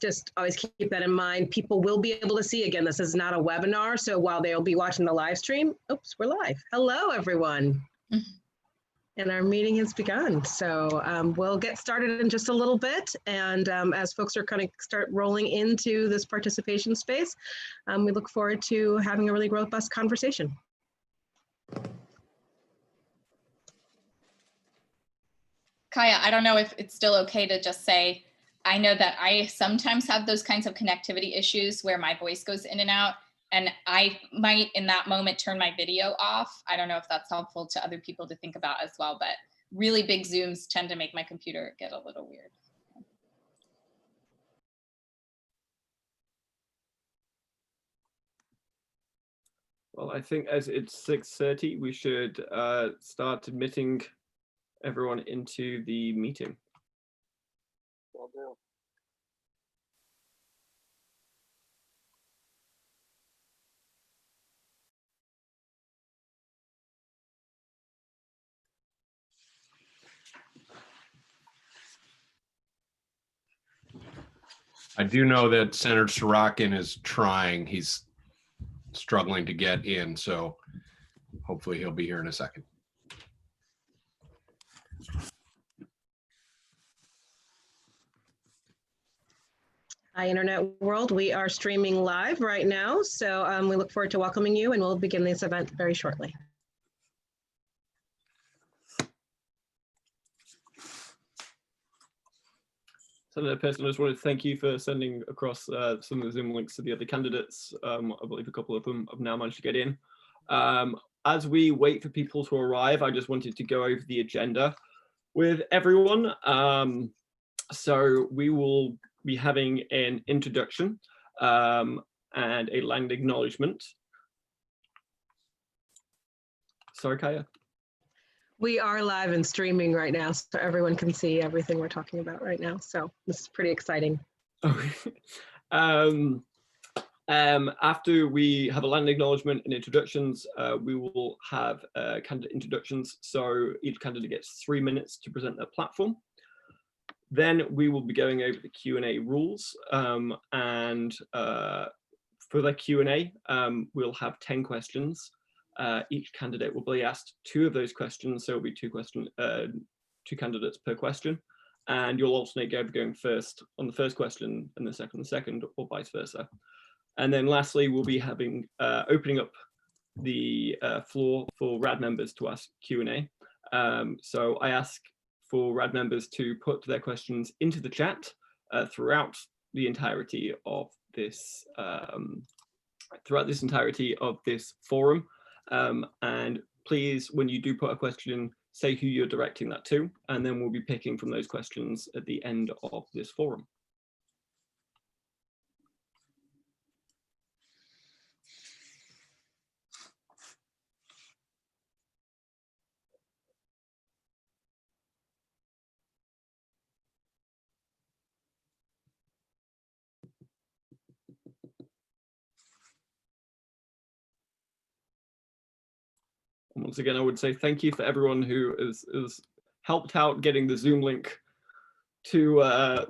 Just always keep that in mind. People will be able to see, again, this is not a webinar, so while they'll be watching the live stream, oops, we're live. Hello, everyone. And our meeting has begun. So we'll get started in just a little bit. And as folks are kind of start rolling into this participation space, we look forward to having a really robust conversation. Kaya, I don't know if it's still okay to just say, I know that I sometimes have those kinds of connectivity issues where my voice goes in and out, and I might in that moment turn my video off. I don't know if that's helpful to other people to think about as well, but really big Zooms tend to make my computer get a little weird. Well, I think as it's 6:30, we should start admitting everyone into the meeting. Will do. I do know that Senator Sorokin is trying. He's struggling to get in, so hopefully he'll be here in a second. Hi, Internet world. We are streaming live right now, so we look forward to welcoming you, and we'll begin this event very shortly. Senator Pearson, I just wanted to thank you for sending across some of the Zoom links to the other candidates. I believe a couple of them have now managed to get in. As we wait for people to arrive, I just wanted to go over the agenda with everyone. So we will be having an introduction and a land acknowledgement. Sorry, Kaya. We are live and streaming right now, so everyone can see everything we're talking about right now. So this is pretty exciting. After we have a land acknowledgement and introductions, we will have candidate introductions. So each candidate gets 3 minutes to present their platform. Then we will be going over the Q&A rules. For the Q&A, we'll have 10 questions. Each candidate will be asked 2 of those questions, so it'll be 2 candidates per question, and you'll alternate going first on the first question and the second, or vice versa. And then lastly, we'll be having opening up the floor for RAD members to ask Q&A. So I ask for RAD members to put their questions into the chat throughout the entirety of this forum. And please, when you do put a question, say who you're directing that to, and then we'll be picking from those questions at the end of this forum. Once again, I would say thank you for everyone who has helped out getting the Zoom link to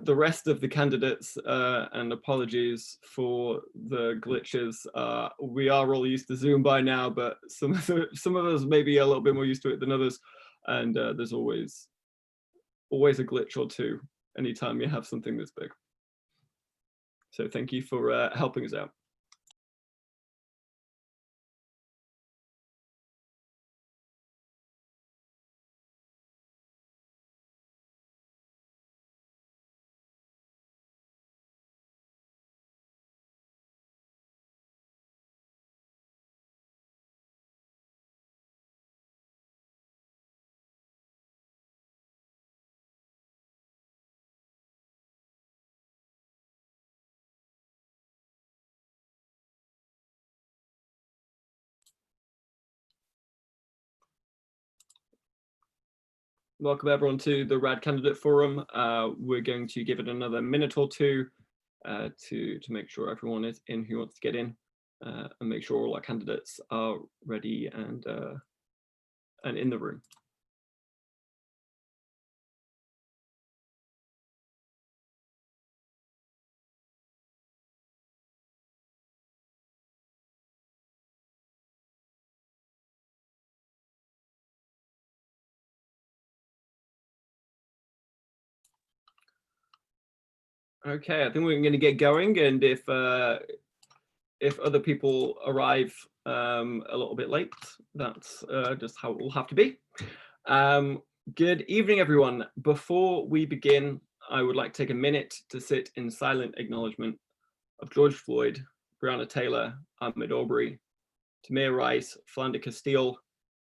the rest of the candidates, and apologies for the glitches. We are all used to Zoom by now, but some of us may be a little bit more used to it than others, and there's always a glitch or two anytime you have something this big. So thank you for helping us out. Welcome everyone to the RAD Candidate Forum. We're going to give it another minute or two to make sure everyone is in who wants to get in, and make sure all our candidates are ready and in the room. Okay, I think we're going to get going, and if other people arrive a little bit late, that's just how it will have to be. Good evening, everyone. Before we begin, I would like to take a minute to sit in silent acknowledgement of George Floyd, Breonna Taylor, Ahmaud Arbery, Tamir Rice, Philando Castile,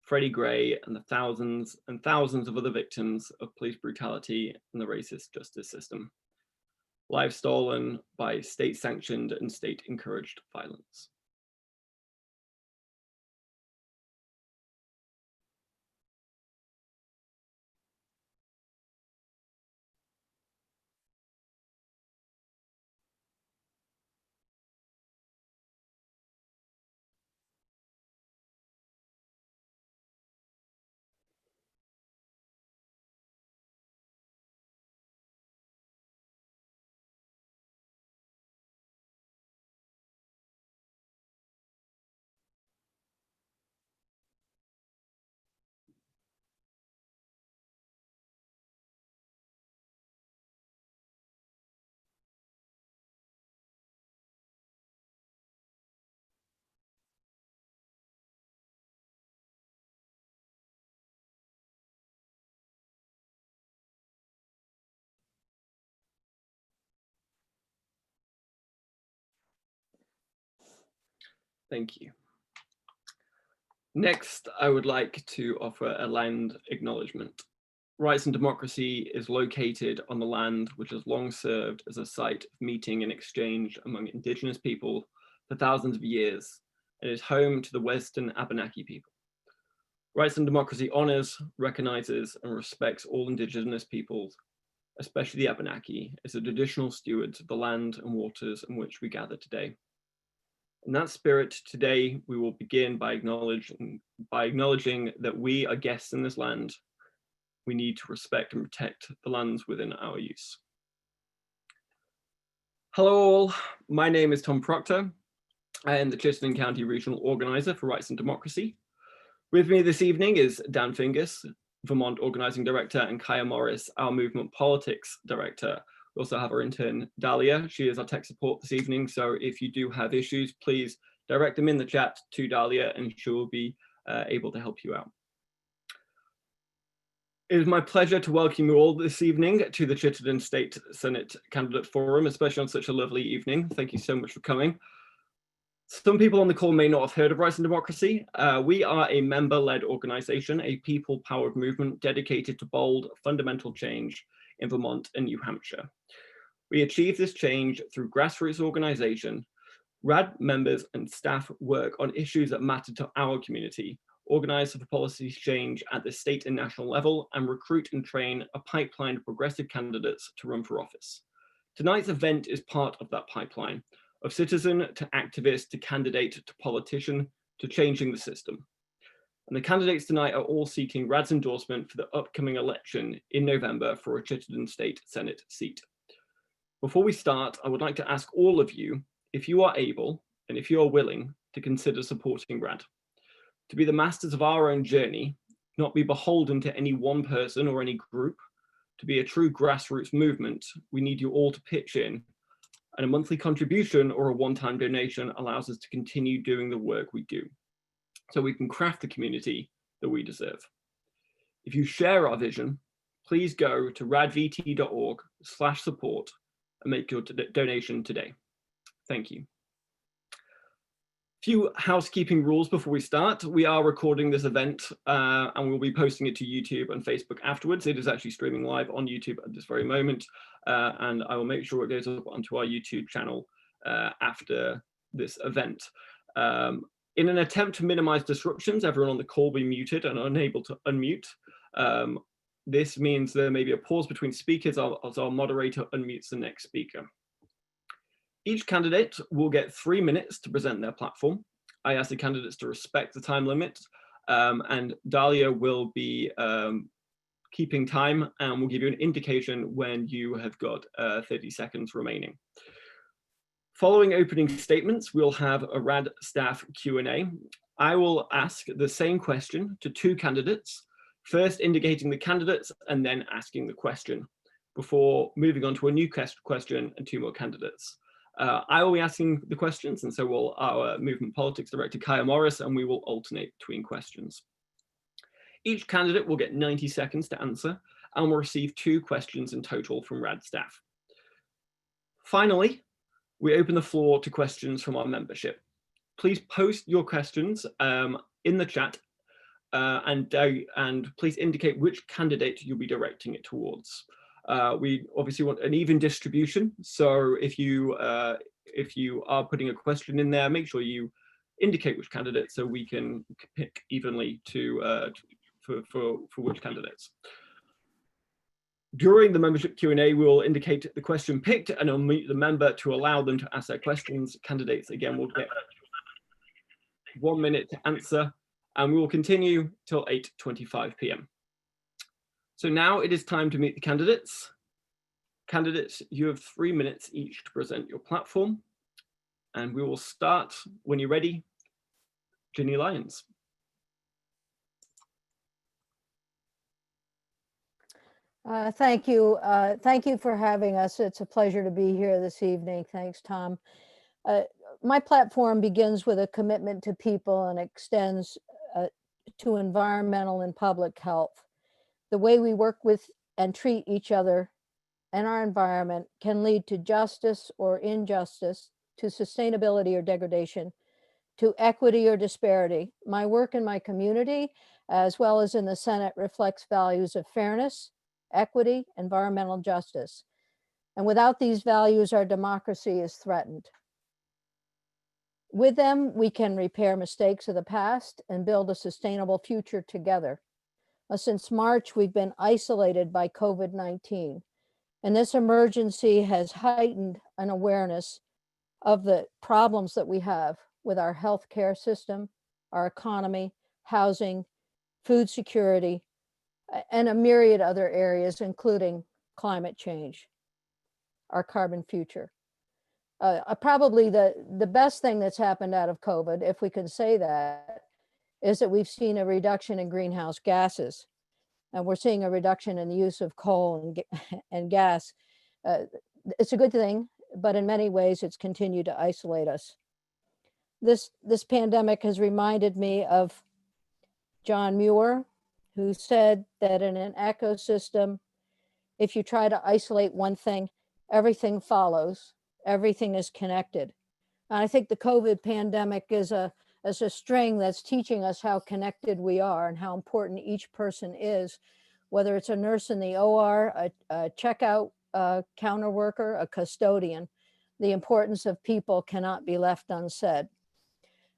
Freddie Gray, and the thousands and thousands of other victims of police brutality and the racist justice system. Lives stolen by state-sanctioned and state-encouraged violence. Thank you. Next, I would like to offer a land acknowledgement. Rights and Democracy is located on the land which has long served as a site of meeting and exchange among Indigenous people for thousands of years, and is home to the Western Abenaki people. Rights and Democracy honors, recognizes, and respects all Indigenous peoples, especially the Abenaki, as the traditional stewards of the land and waters in which we gather today. In that spirit, today we will begin by acknowledging that we are guests in this land. We need to respect and protect the lands within our use. Hello all, my name is Tom Proctor. I am the Chittenden County Regional Organizer for Rights and Democracy. With me this evening is Dan Fingus, Vermont Organizing Director, and Kaya Morris, our Movement Politics Director. We also have our intern, Dahlia. She is our tech support this evening, so if you do have issues, please direct them in the chat to Dahlia and she will be able to help you out. It is my pleasure to welcome you all this evening to the Chittenden State Senate Candidate Forum, especially on such a lovely evening. Thank you so much for coming. Some people on the call may not have heard of Rights and Democracy. We are a member-led organization, a people-powered movement dedicated to bold, fundamental change in Vermont and New Hampshire. We achieve this change through grassroots organization. RAD members and staff work on issues that matter to our community, organize for policy change at the state and national level, and recruit and train a pipeline of progressive candidates to run for office. Tonight's event is part of that pipeline, of citizen to activist to candidate to politician to changing the system. And the candidates tonight are all seeking RAD's endorsement for the upcoming election in November for a Chittenden State Senate seat. Before we start, I would like to ask all of you, if you are able and if you are willing, to consider supporting RAD. To be the masters of our own journey, not be beholden to any one person or any group, to be a true grassroots movement, we need you all to pitch in, and a monthly contribution or a one-time donation allows us to continue doing the work we do, so we can craft the community that we deserve. If you share our vision, please go to radvt.org/support and make your donation today. Thank you. Few housekeeping rules before we start. We are recording this event and we'll be posting it to YouTube and Facebook afterwards. It is actually streaming live on YouTube at this very moment, and I will make sure it goes up onto our YouTube channel after this event. In an attempt to minimize disruptions, everyone on the call will be muted and unable to unmute. This means there may be a pause between speakers as our moderator unmutes the next speaker. Each candidate will get 3 minutes to present their platform. I ask the candidates to respect the time limit, and Dahlia will be keeping time and will give you an indication when you have got 30 seconds remaining. Following opening statements, we'll have a RAD staff Q&A. I will ask the same question to 2 candidates, first indicating the candidates and then asking the question. before moving on to a new question and 2 more candidates. I will be asking the questions, and so will our Movement Politics Director, Kaya Morris, and we will alternate between questions. Each candidate will get 90 seconds to answer and will receive 2 questions in total from RAD staff. Finally, we open the floor to questions from our membership. Please post your questions in the chat and please indicate which candidate you'll be directing it towards. We obviously want an even distribution, so if you are putting a question in there, make sure you indicate which candidate so we can pick evenly for which candidates. During the membership Q&A, we will indicate the question picked and unmute the member to allow them to ask their questions. Candidates, again, will get 1 minute to answer, and we will continue till 8:25 p.m. So now it is time to meet the candidates. Candidates, you have 3 minutes each to present your platform, and we will start when you're ready. Ginny Lyons. Thank you. Thank you for having us. It's a pleasure to be here this evening. Thanks, Tom. My platform begins with a commitment to people and extends to environmental and public health. The way we work with and treat each other and our environment can lead to justice or injustice, to sustainability or degradation, to equity or disparity. My work in my community, as well as in the Senate, reflects values of fairness, equity, environmental justice. And without these values, our democracy is threatened. With them, we can repair mistakes of the past and build a sustainable future together. Since March, we've been isolated by COVID-19, and this emergency has heightened an awareness of the problems that we have with our healthcare system, our economy, housing, food security, and a myriad other areas, including climate change, our carbon future. Probably the best thing that's happened out of COVID, if we can say that, is that we've seen a reduction in greenhouse gases. And we're seeing a reduction in the use of coal and gas. It's a good thing, but in many ways it's continued to isolate us. This pandemic has reminded me of John Muir, who said that in an ecosystem, if you try to isolate one thing, everything follows, everything is connected. And I think the COVID pandemic is a string that's teaching us how connected we are and how important each person is, whether it's a nurse in the OR, a checkout counter worker, a custodian. The importance of people cannot be left unsaid.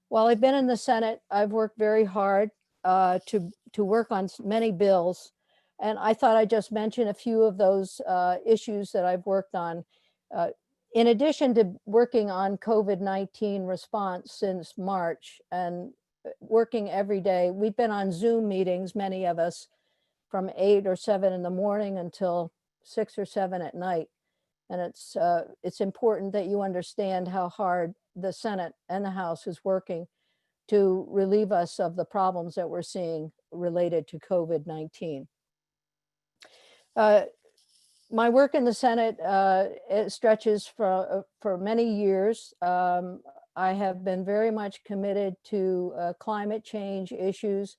While I've been in the Senate, I've worked very hard to work on many bills. And I thought I'd just mention a few of those issues that I've worked on. In addition to working on COVID-19 response since March and working every day, we've been on Zoom meetings, many of us, from 8 or 7 in the morning until 6 or 7 at night. And it's important that you understand how hard the Senate and the House is working to relieve us of the problems that we're seeing related to COVID-19. My work in the Senate it stretches for many years. I have been very much committed to climate change issues.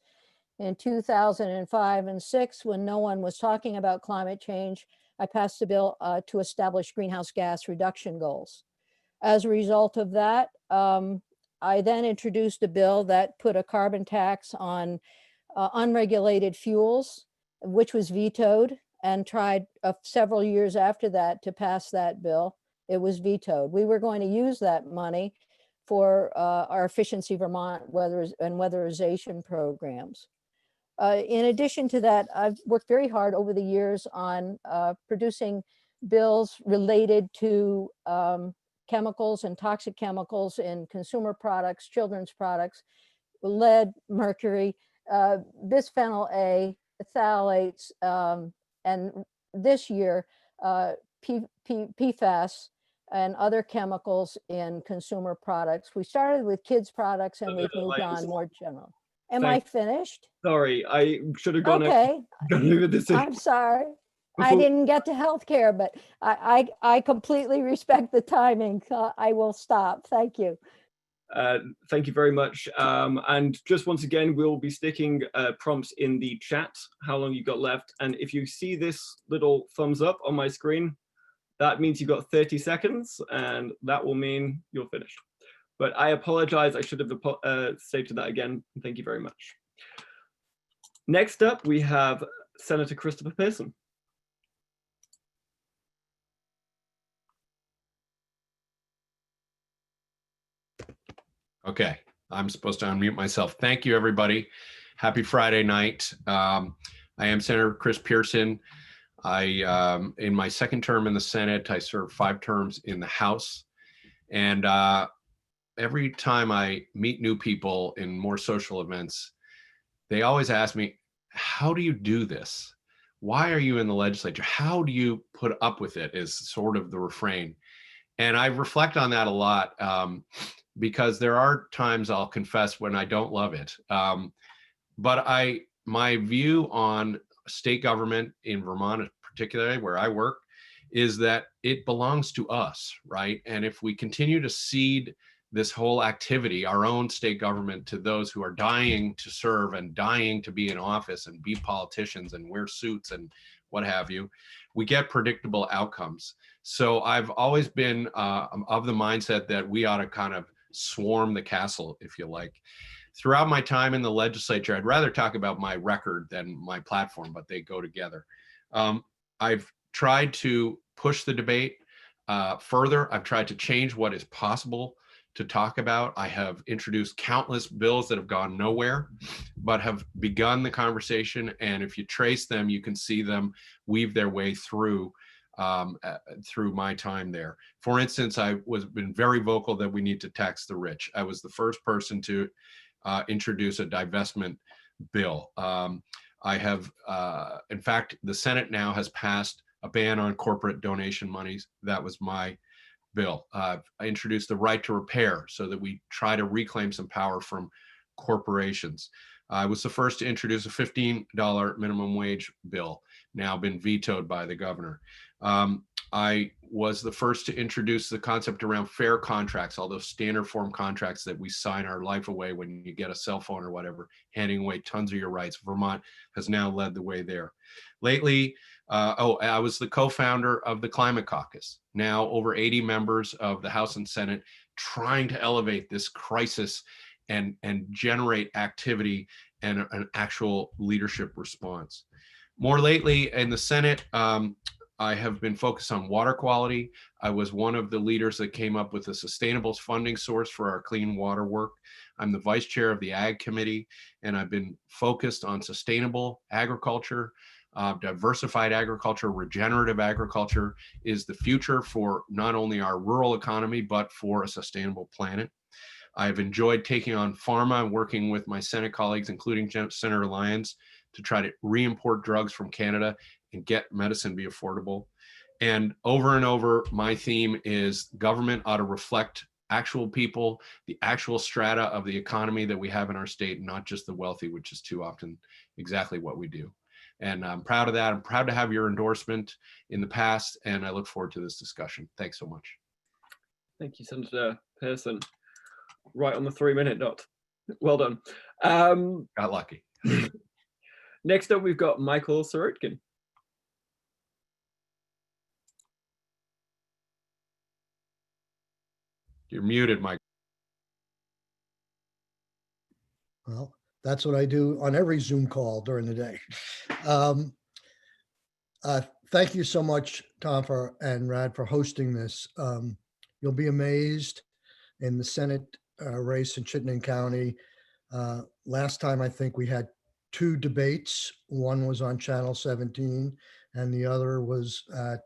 In 2005 and 6, when no one was talking about climate change, I passed a bill to establish greenhouse gas reduction goals. As a result of that, I then introduced a bill that put a carbon tax on unregulated fuels, which was vetoed, and tried several years after that to pass that bill. It was vetoed. We were going to use that money for our Efficiency Vermont weatherization programs. In addition to that, I've worked very hard over the years on producing bills related to chemicals and toxic chemicals in consumer products, children's products, lead, mercury, bisphenol A, phthalates, and this year, PFAS and other chemicals in consumer products. We started with kids products and we've moved on more general. Am I finished? Sorry, I should have gone okay. over this. I'm sorry. I didn't get to healthcare, but I completely respect the timing. I will stop. Thank you. Thank you very much. And just once again, we'll be sticking prompts in the chat, how long you got left. And if you see this little thumbs up on my screen, that means you've got 30 seconds, and that will mean you're finished. But I apologize, I should have stated that again. Thank you very much. Next up, we have Senator Christopher Pearson. Okay, I'm supposed to unmute myself. Thank you, everybody. Happy Friday night. I am Senator Chris Pearson. In my second term in the Senate, I served 5 terms in the House. And every time I meet new people in more social events, they always ask me, how do you do this? Why are you in the legislature? How do you put up with it, is sort of the refrain. And I reflect on that a lot. Because there are times, I'll confess, when I don't love it. But my view on state government in Vermont, particularly where I work, is that it belongs to us, right? And if we continue to cede this whole activity, our own state government, to those who are dying to serve and dying to be in office and be politicians and wear suits and what have you, we get predictable outcomes. So I've always been of the mindset that we ought to kind of swarm the castle, if you like. Throughout my time in the legislature, I'd rather talk about my record than my platform, but they go together. I've tried to push the debate further. I've tried to change what is possible to talk about. I have introduced countless bills that have gone nowhere, but have begun the conversation. And if you trace them, you can see them weave their way through my time there. For instance, I been very vocal that we need to tax the rich. I was the first person to introduce a divestment bill. I have, in fact, the Senate now has passed a ban on corporate donation monies. That was my bill. I introduced the right to repair so that we try to reclaim some power from corporations. I was the first to introduce a $15 minimum wage bill, now been vetoed by the governor. I was the first to introduce the concept around fair contracts, all those standard form contracts that we sign our life away when you get a cell phone or whatever, handing away tons of your rights. Vermont has now led the way there. Lately, I was the co-founder of the Climate Caucus, now over 80 members of the House and Senate, trying to elevate this crisis and generate activity and an actual leadership response. More lately in the Senate, I have been focused on water quality. I was one of the leaders that came up with a sustainable funding source for our clean water work. I'm the vice chair of the Ag Committee, and I've been focused on sustainable agriculture. Diversified agriculture, regenerative agriculture is the future for not only our rural economy, but for a sustainable planet. I've enjoyed taking on pharma and working with my Senate colleagues, including Senator Lyons, to try to re-import drugs from Canada and get medicine be affordable. And over, my theme is government ought to reflect actual people, the actual strata of the economy that we have in our state, not just the wealthy, which is too often exactly what we do. And I'm proud of that. I'm proud to have your endorsement in the past, and I look forward to this discussion. Thanks so much. Thank you, Senator Pearson. Right on the 3-minute dot. Well done. Got lucky. Next up, we've got Michael Sorotkin. You're muted, Mike. Well, that's what I do on every Zoom call during the day. Thank you so much, Tom and Rad, for hosting this. You'll be amazed in the Senate race in Chittenden County. Last time, I think we had 2 debates. One was on Channel 17, and the other was at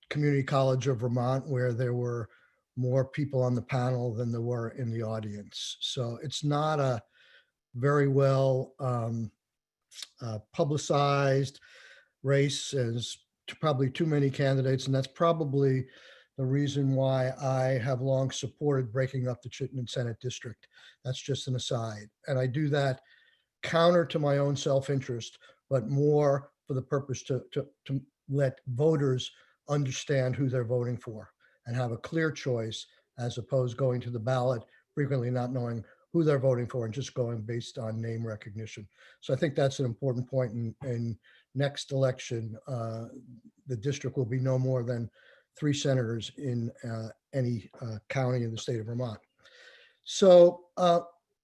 Community College of Vermont, where there were more people on the panel than there were in the audience. So it's not a very well publicized race. There's probably too many candidates, and that's probably the reason why I have long supported breaking up the Chittenden Senate District. That's just an aside. And I do that counter to my own self-interest, but more for the purpose to let voters understand who they're voting for and have a clear choice, as opposed going to the ballot, frequently not knowing who they're voting for and just going based on name recognition. So I think that's an important point. In next election, the district will be no more than 3 senators in any county in the state of Vermont. So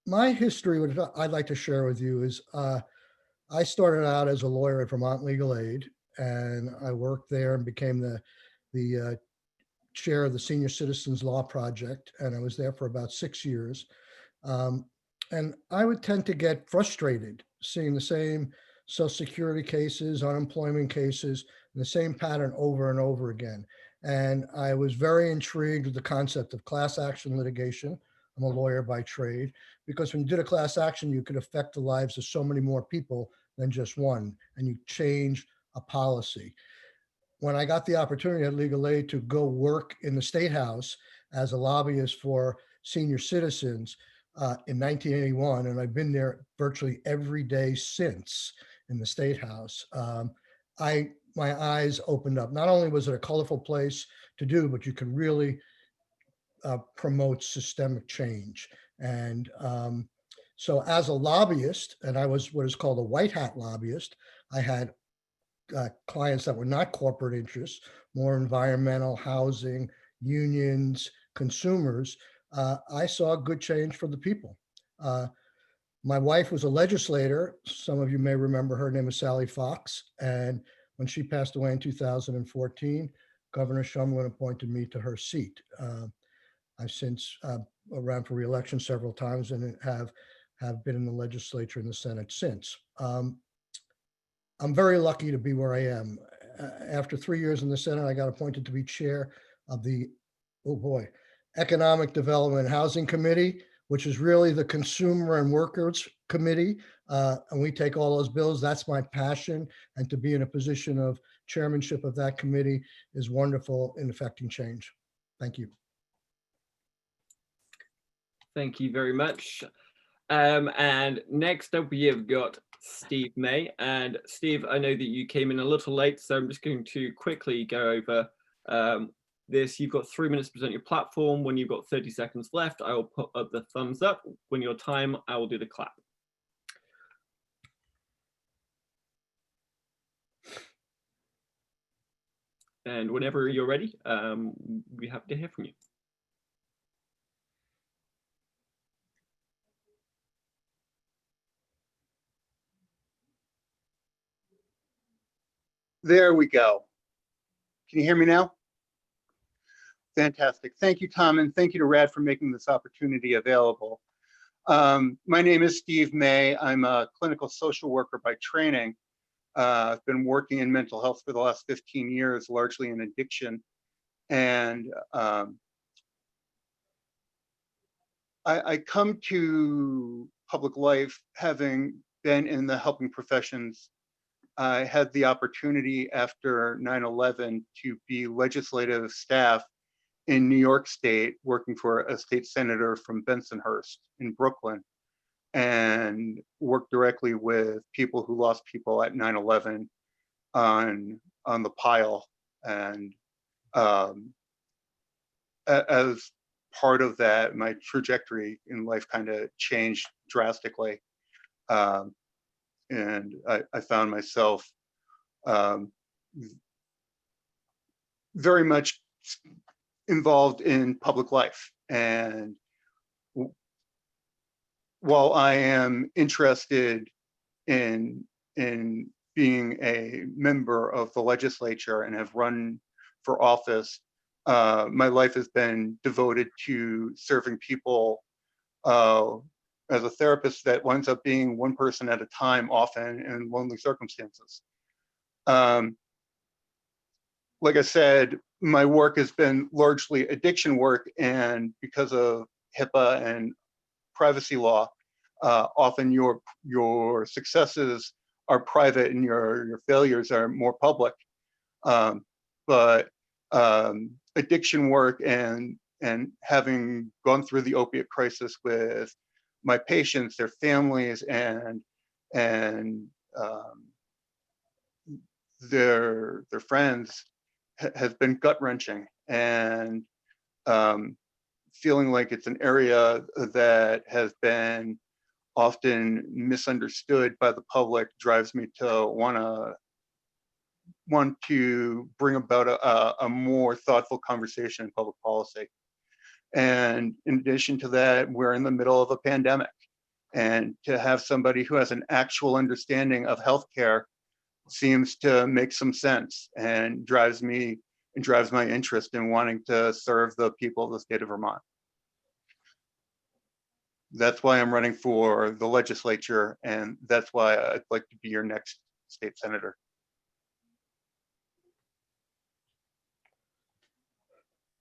my history, what I'd like to share with you is I started out as a lawyer at Vermont Legal Aid, and I worked there and became the chair of the Senior Citizens Law Project, and I was there for about 6 years. And I would tend to get frustrated seeing the same Social Security cases, unemployment cases, and the same pattern over and over again. And I was very intrigued with the concept of class action litigation. I'm a lawyer by trade, because when you did a class action, you could affect the lives of so many more people than just one, and you change a policy. When I got the opportunity at Legal Aid to go work in the State House as a lobbyist for senior citizens in 1981, and I've been there virtually every day since in the State House, my eyes opened up. Not only was it a colorful place to do, but you could really promote systemic change. And so as a lobbyist, and I was what is called a white hat lobbyist, I had clients that were not corporate interests, more environmental, housing, unions, consumers. I saw good change for the people. My wife was a legislator. Some of you may remember her name is Sally Fox. And when she passed away in 2014, Governor Shumlin appointed me to her seat. I've since ran for re-election several times and have been in the legislature and the Senate since. I'm very lucky to be where I am. After 3 years in the Senate, I got appointed to be chair of the, Economic Development and Housing Committee, which is really the Consumer and Workers Committee. And we take all those bills. That's my passion. And to be in a position of chairmanship of that committee is wonderful in affecting change. Thank you. Thank you very much. And next up, we have got Steve May. And Steve, I know that you came in a little late, so I'm just going to quickly go over this. You've got 3 minutes to present your platform. When you've got 30 seconds left, I will put up the thumbs up. When your time, I will do the clap. And whenever you're ready, we have to hear from you. There we go. Can you hear me now? Fantastic. Thank you, Tom, and thank you to RAD for making this opportunity available. My name is Steve May. I'm a clinical social worker by training. I've been working in mental health for the last 15 years, largely in addiction. And I come to public life having been in the helping professions. I had the opportunity after 9/11 to be legislative staff in New York State, working for a state senator from Bensonhurst in Brooklyn, and worked directly with people who lost people at 9/11 on the pile. And as part of that, my trajectory in life kind of changed drastically. And I found myself very much involved in public life. And while I am interested in being a member of the legislature and have run for office, my life has been devoted to serving people as a therapist that winds up being one person at a time, often in lonely circumstances. Like I said, my work has been largely addiction work, and because of HIPAA and privacy law, often your successes are private and your failures are more public. But addiction work and having gone through the opiate crisis with my patients, their families, and their friends has been gut-wrenching, and feeling like it's an area that has been often misunderstood by the public drives me to want to bring about a more thoughtful conversation in public policy. And in addition to that, we're in the middle of a pandemic, and to have somebody who has an actual understanding of healthcare seems to make some sense, and drives my interest in wanting to serve the people of the state of Vermont. That's why I'm running for the legislature, and that's why I'd like to be your next state senator.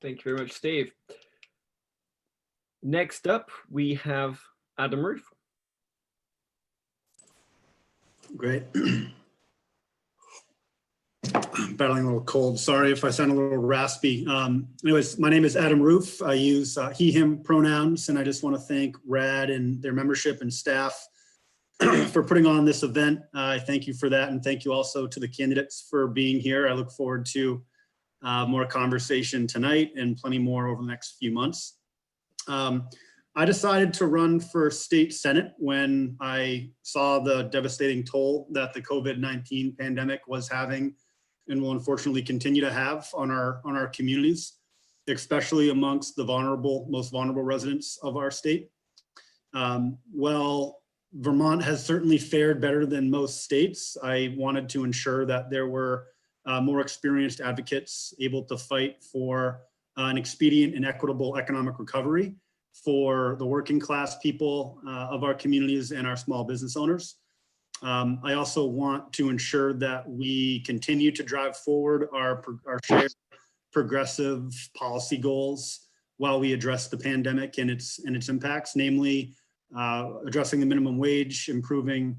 Thank you very much, Steve. Next up, we have Adam Roof. Great. Battling a little cold. Sorry if I sound a little raspy. Anyways, my name is Adam Roof. I use he, him pronouns, and I just want to thank RAD and their membership and staff for putting on this event. I thank you for that, and thank you also to the candidates for being here. I look forward to more conversation tonight and plenty more over the next few months. I decided to run for state senate when I saw the devastating toll that the COVID-19 pandemic was having and will unfortunately continue to have on our communities, especially amongst the most vulnerable residents of our state. Well, Vermont has certainly fared better than most states. I wanted to ensure that there were more experienced advocates able to fight for an expedient and equitable economic recovery for the working class people of our communities and our small business owners. I also want to ensure that we continue to drive forward our shared progressive policy goals while we address the pandemic and its impacts, namely addressing the minimum wage, improving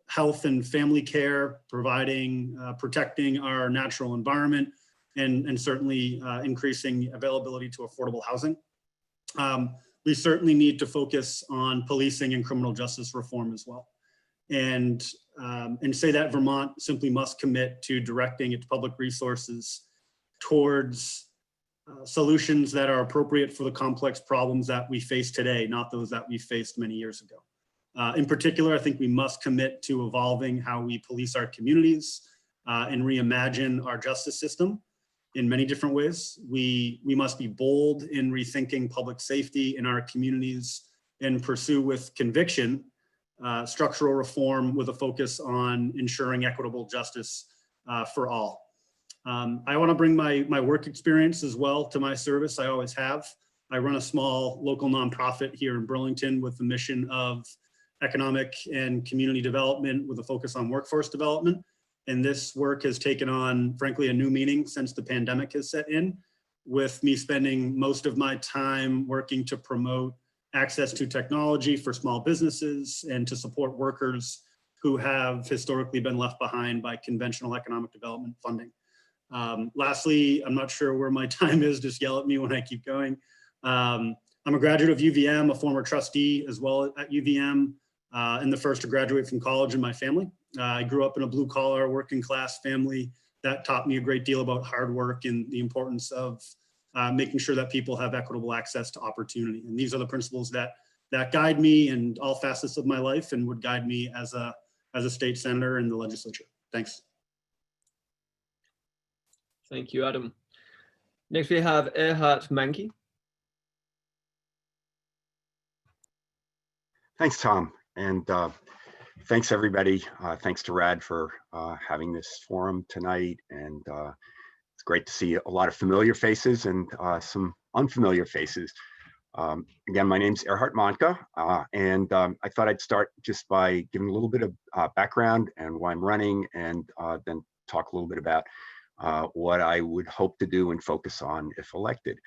health and family care, protecting our natural environment, and certainly increasing availability to affordable housing. We certainly need to focus on policing and criminal justice reform as well. And say that Vermont simply must commit to directing its public resources towards solutions that are appropriate for the complex problems that we face today, not those that we faced many years ago. In particular, I think we must commit to evolving how we police our communities and reimagine our justice system in many different ways. We must be bold in rethinking public safety in our communities and pursue with conviction structural reform with a focus on ensuring equitable justice for all. I want to bring my work experience as well to my service. I always have. I run a small local nonprofit here in Burlington with the mission of economic and community development with a focus on workforce development. And this work has taken on, frankly, a new meaning since the pandemic has set in, with me spending most of my time working to promote access to technology for small businesses and to support workers who have historically been left behind by conventional economic development funding. Lastly, I'm not sure where my time is, just yell at me when I keep going. I'm a graduate of UVM, a former trustee as well at UVM, and the first to graduate from college in my family. I grew up in a blue collar working class family that taught me a great deal about hard work and the importance of making sure that people have equitable access to opportunity. And these are the principles that guide me in all facets of my life and would guide me as a state senator in the legislature. Thanks. Thank you, Adam. Next we have Erhard Manke. Thanks, Tom. And thanks, everybody. Thanks to RAD for having this forum tonight. And it's great to see a lot of familiar faces and some unfamiliar faces. Again, my name's Erhard Manke, and I thought I'd start just by giving a little bit of background and why I'm running, and then talk a little bit about what I would hope to do and focus on if elected.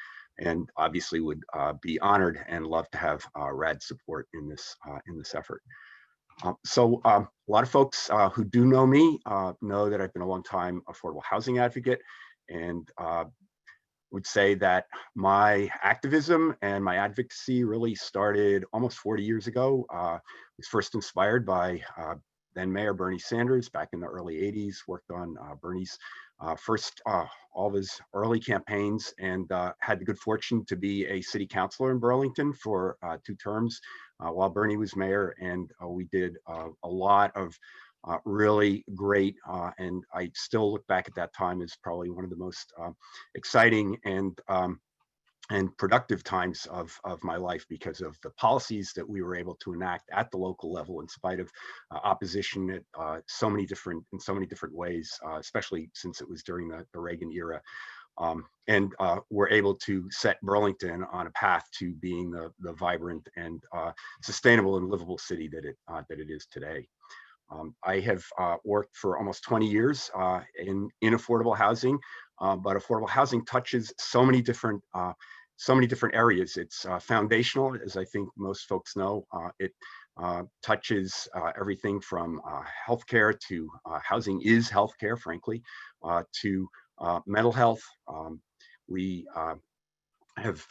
And obviously would be honored and love to have RAD support in this effort. So a lot of folks who do know me know that I've been a long time affordable housing advocate, and would say that my activism and my advocacy really started almost 40 years ago. I was first inspired by then Mayor Bernie Sanders back in the early 80s, worked on Bernie's first, all of his early campaigns, and had the good fortune to be a city councilor in Burlington for 2 terms while Bernie was mayor. And we did a lot of really great, and I still look back at that time as probably one of the most exciting and productive times of my life, because of the policies that we were able to enact at the local level in spite of opposition at in so many different ways, especially since it was during the Reagan era. And we're able to set Burlington on a path to being the vibrant and sustainable and livable city that it is today. I have worked for almost 20 years in affordable housing, but affordable housing touches so many different areas. It's foundational, as I think most folks know. It touches everything from healthcare to housing is healthcare, frankly, to mental health. We have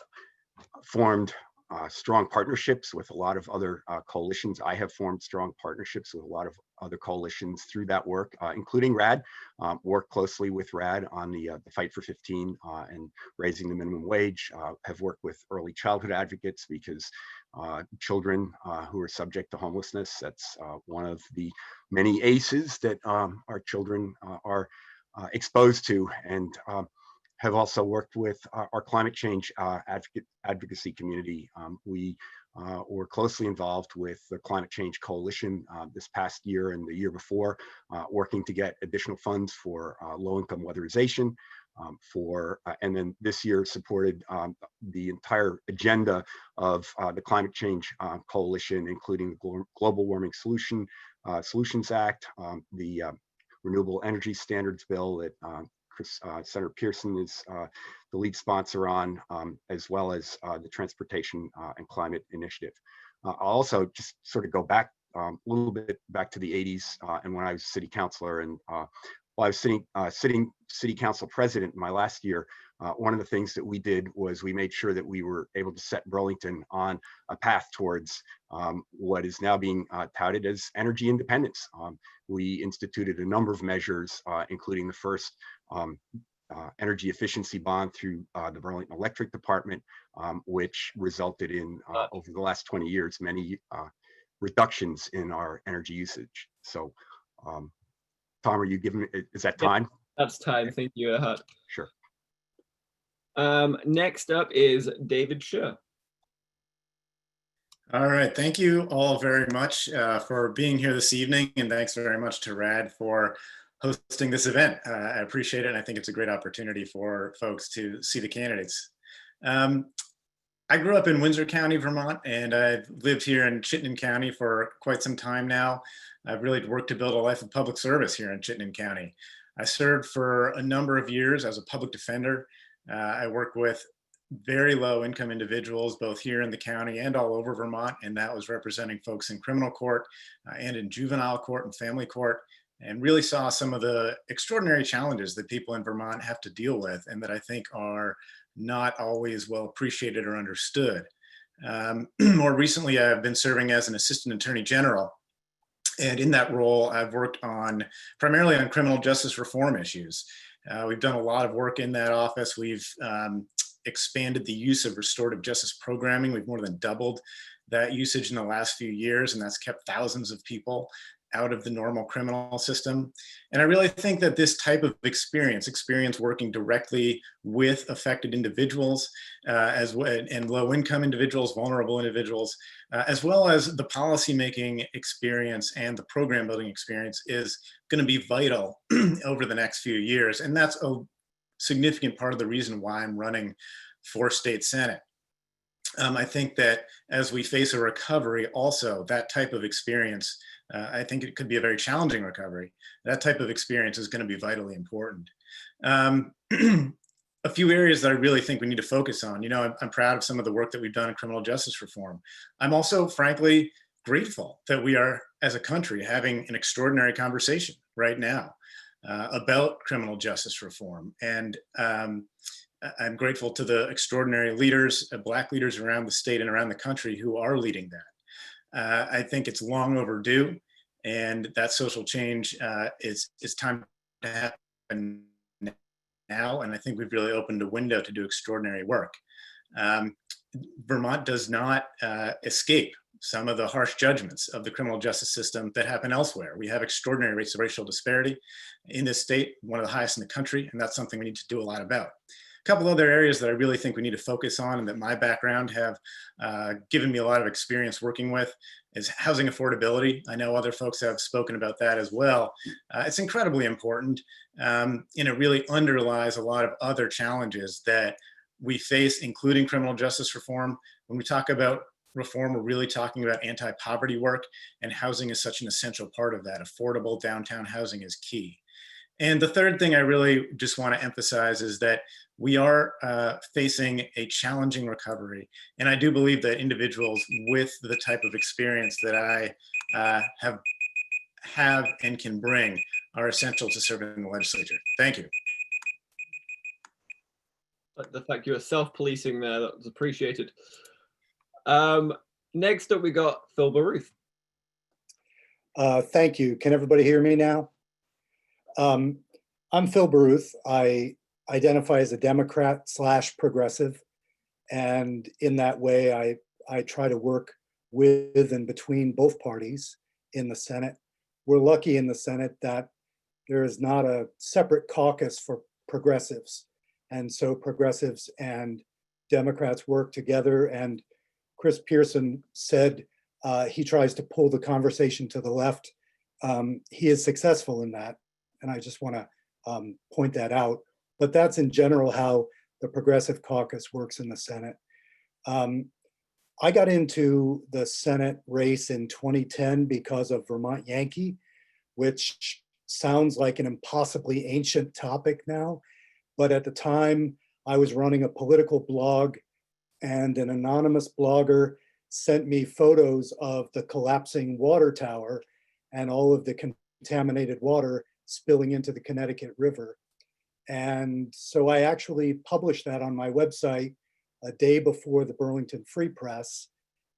formed strong partnerships with a lot of other coalitions. I have formed strong partnerships with a lot of other coalitions through that work, including RAD. Worked closely with RAD on the Fight for 15 and raising the minimum wage. Have worked with early childhood advocates, because children who are subject to homelessness, that's one of the many ACEs that our children are exposed to. And have also worked with our climate change advocacy community. We were closely involved with the Climate Change Coalition this past year and the year before, working to get additional funds for low-income weatherization, and then this year supported the entire agenda of the Climate Change Coalition, including the Global Warming Solutions Act, the Renewable Energy Standards Bill that Senator Pearson is the lead sponsor on, as well as the Transportation and Climate Initiative. I'll also just sort of go back a little bit back to the 80s and when I was city councilor, and while I was sitting city council president in my last year, one of the things that we did was we made sure that we were able to set Burlington on a path towards what is now being touted as energy independence. We instituted a number of measures, including the first energy efficiency bond through the Burlington Electric Department, which resulted in, over the last 20 years, many reductions in our energy usage. So, Tom, are you giving, is that time? That's time, thank you, Erhard. Sure. Next up is David Scher. All right, thank you all very much for being here this evening, and thanks very much to RAD for hosting this event. I appreciate it, and I think it's a great opportunity for folks to see the candidates. I grew up in Windsor County, Vermont, and I've lived here in Chittenden County for quite some time now. I've really worked to build a life of public service here in Chittenden County. I served for a number of years as a public defender. I worked with very low income individuals, both here in the county and all over Vermont, and that was representing folks in criminal court and in juvenile court and family court, and really saw some of the extraordinary challenges that people in Vermont have to deal with, and that I think are not always well appreciated or understood. More recently, I've been serving as an assistant attorney general. And in that role, I've worked primarily on criminal justice reform issues. We've done a lot of work in that office. We've expanded the use of restorative justice programming. We've more than doubled that usage in the last few years, and that's kept thousands of people out of the normal criminal system. And I really think that this type of experience working directly with affected individuals and low-income individuals, vulnerable individuals, as well as the policymaking experience and the program building experience is going to be vital over the next few years. And that's a significant part of the reason why I'm running for state senate. I think that as we face a recovery, also that type of experience, I think it could be a very challenging recovery. That type of experience is going to be vitally important. A few areas that I really think we need to focus on. You know, I'm proud of some of the work that we've done in criminal justice reform. I'm also, frankly, grateful that we are, as a country, having an extraordinary conversation right now about criminal justice reform. And I'm grateful to the extraordinary leaders, Black leaders around the state and around the country who are leading that. I think it's long overdue. And that social change is time to happen now. And I think we've really opened a window to do extraordinary work. Vermont does not escape some of the harsh judgments of the criminal justice system that happen elsewhere. We have extraordinary rates of racial disparity in this state, one of the highest in the country, and that's something we need to do a lot about. A couple other areas that I really think we need to focus on and that my background have given me a lot of experience working with is housing affordability. I know other folks have spoken about that as well. It's incredibly important, and it really underlies a lot of other challenges that we face, including criminal justice reform. When we talk about reform, we're really talking about anti-poverty work, and housing is such an essential part of that. Affordable downtown housing is key. And the third thing I really just want to emphasize is that we are facing a challenging recovery. And I do believe that individuals with the type of experience that I have and can bring are essential to serving in the legislature. Thank you. The fact you were self-policing there, that was appreciated. Next up, we got Phil Baruth. Thank you. Can everybody hear me now? I'm Phil Baruth. I identify as a Democrat/progressive. And in that way, I try to work with and between both parties in the Senate. We're lucky in the Senate that there is not a separate caucus for progressives. And so progressives and Democrats work together. And Chris Pearson said he tries to pull the conversation to the left. He is successful in that. And I just want to point that out. But that's in general how the Progressive Caucus works in the Senate. I got into the Senate race in 2010 because of Vermont Yankee, which sounds like an impossibly ancient topic now. But at the time, I was running a political blog, and an anonymous blogger sent me photos of the collapsing water tower and all of the contaminated water spilling into the Connecticut River. And so I actually published that on my website a day before the Burlington Free Press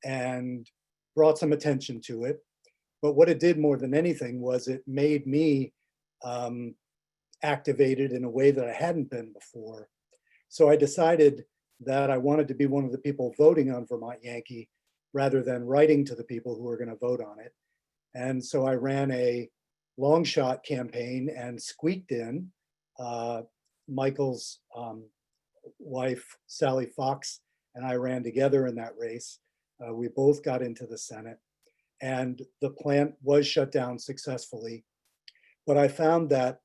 and brought some attention to it. But what it did more than anything was it made me activated in a way that I hadn't been before. So I decided that I wanted to be one of the people voting on Vermont Yankee rather than writing to the people who were going to vote on it. And so I ran a long shot campaign and squeaked in. Michael's wife, Sally Fox, and I ran together in that race. We both got into the Senate, and the plant was shut down successfully. But I found that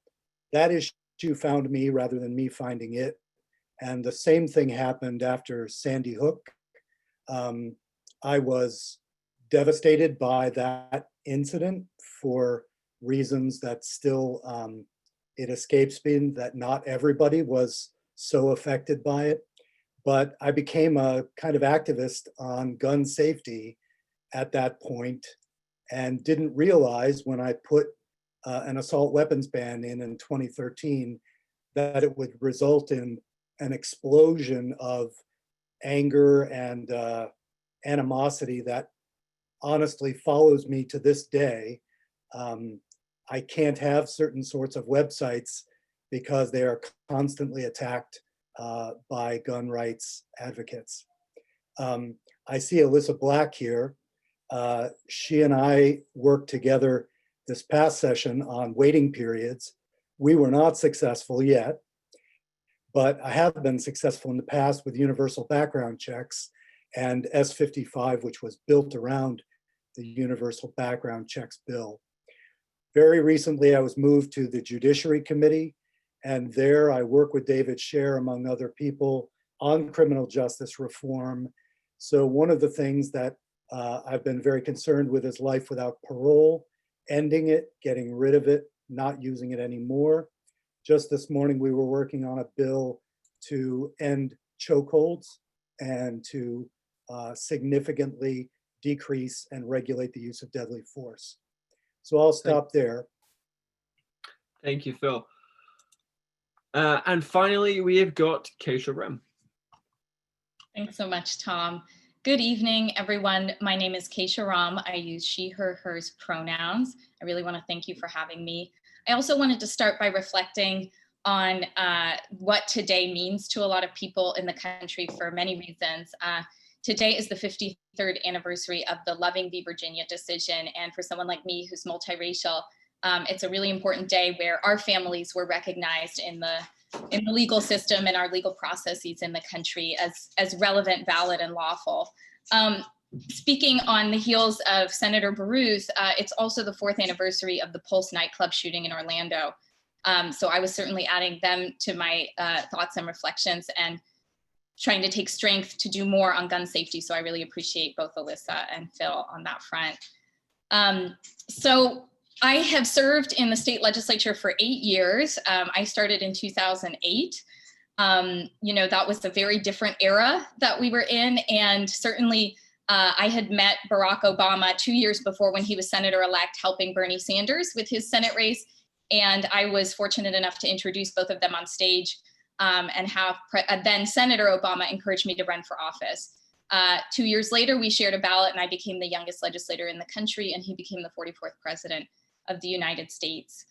that issue found me rather than me finding it. And the same thing happened after Sandy Hook. I was devastated by that incident for reasons that still, it escapes me that not everybody was so affected by it. But I became a kind of activist on gun safety at that point and didn't realize when I put an assault weapons ban in 2013 that it would result in an explosion of anger and animosity that honestly follows me to this day. I can't have certain sorts of websites because they are constantly attacked by gun rights advocates. I see Alyssa Black here. She and I worked together this past session on waiting periods. We were not successful yet, but I have been successful in the past with universal background checks and S55, which was built around the universal background checks bill. Very recently, I was moved to the Judiciary Committee, and there I work with David Scher, among other people, on criminal justice reform. So one of the things that I've been very concerned with is life without parole, ending it, getting rid of it, not using it anymore. Just this morning, we were working on a bill to end chokeholds and to significantly decrease and regulate the use of deadly force. So I'll stop there. Thank you, Phil. And finally, we have got Keisha Rem. Thanks so much, Tom. Good evening, everyone. My name is Keisha Ram. I use she, her, hers pronouns. I really want to thank you for having me. I also wanted to start by reflecting on what today means to a lot of people in the country for many reasons. Today is the 53rd anniversary of the Loving v. Virginia decision. And for someone like me who's multiracial, it's a really important day where our families were recognized in the legal system and our legal processes in the country as relevant, valid, and lawful. Speaking on the heels of Senator Baruth, it's also the 4th anniversary of the Pulse nightclub shooting in Orlando. So I was certainly adding them to my thoughts and reflections and trying to take strength to do more on gun safety. So I really appreciate both Alyssa and Phil on that front. So I have served in the state legislature for 8 years. I started in 2008. That was a very different era that we were in. And certainly I had met Barack Obama 2 years before when he was senator-elect, helping Bernie Sanders with his Senate race. And I was fortunate enough to introduce both of them on stage and have then Senator Obama encouraged me to run for office. 2 years later, we shared a ballot and I became the youngest legislator in the country, and he became the 44th president of the United States.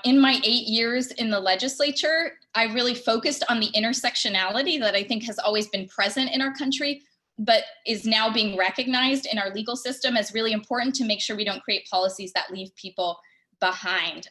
In my 8 years in the legislature, I really focused on the intersectionality that I think has always been present in our country, but is now being recognized in our legal system as really important to make sure we don't create policies that leave people behind.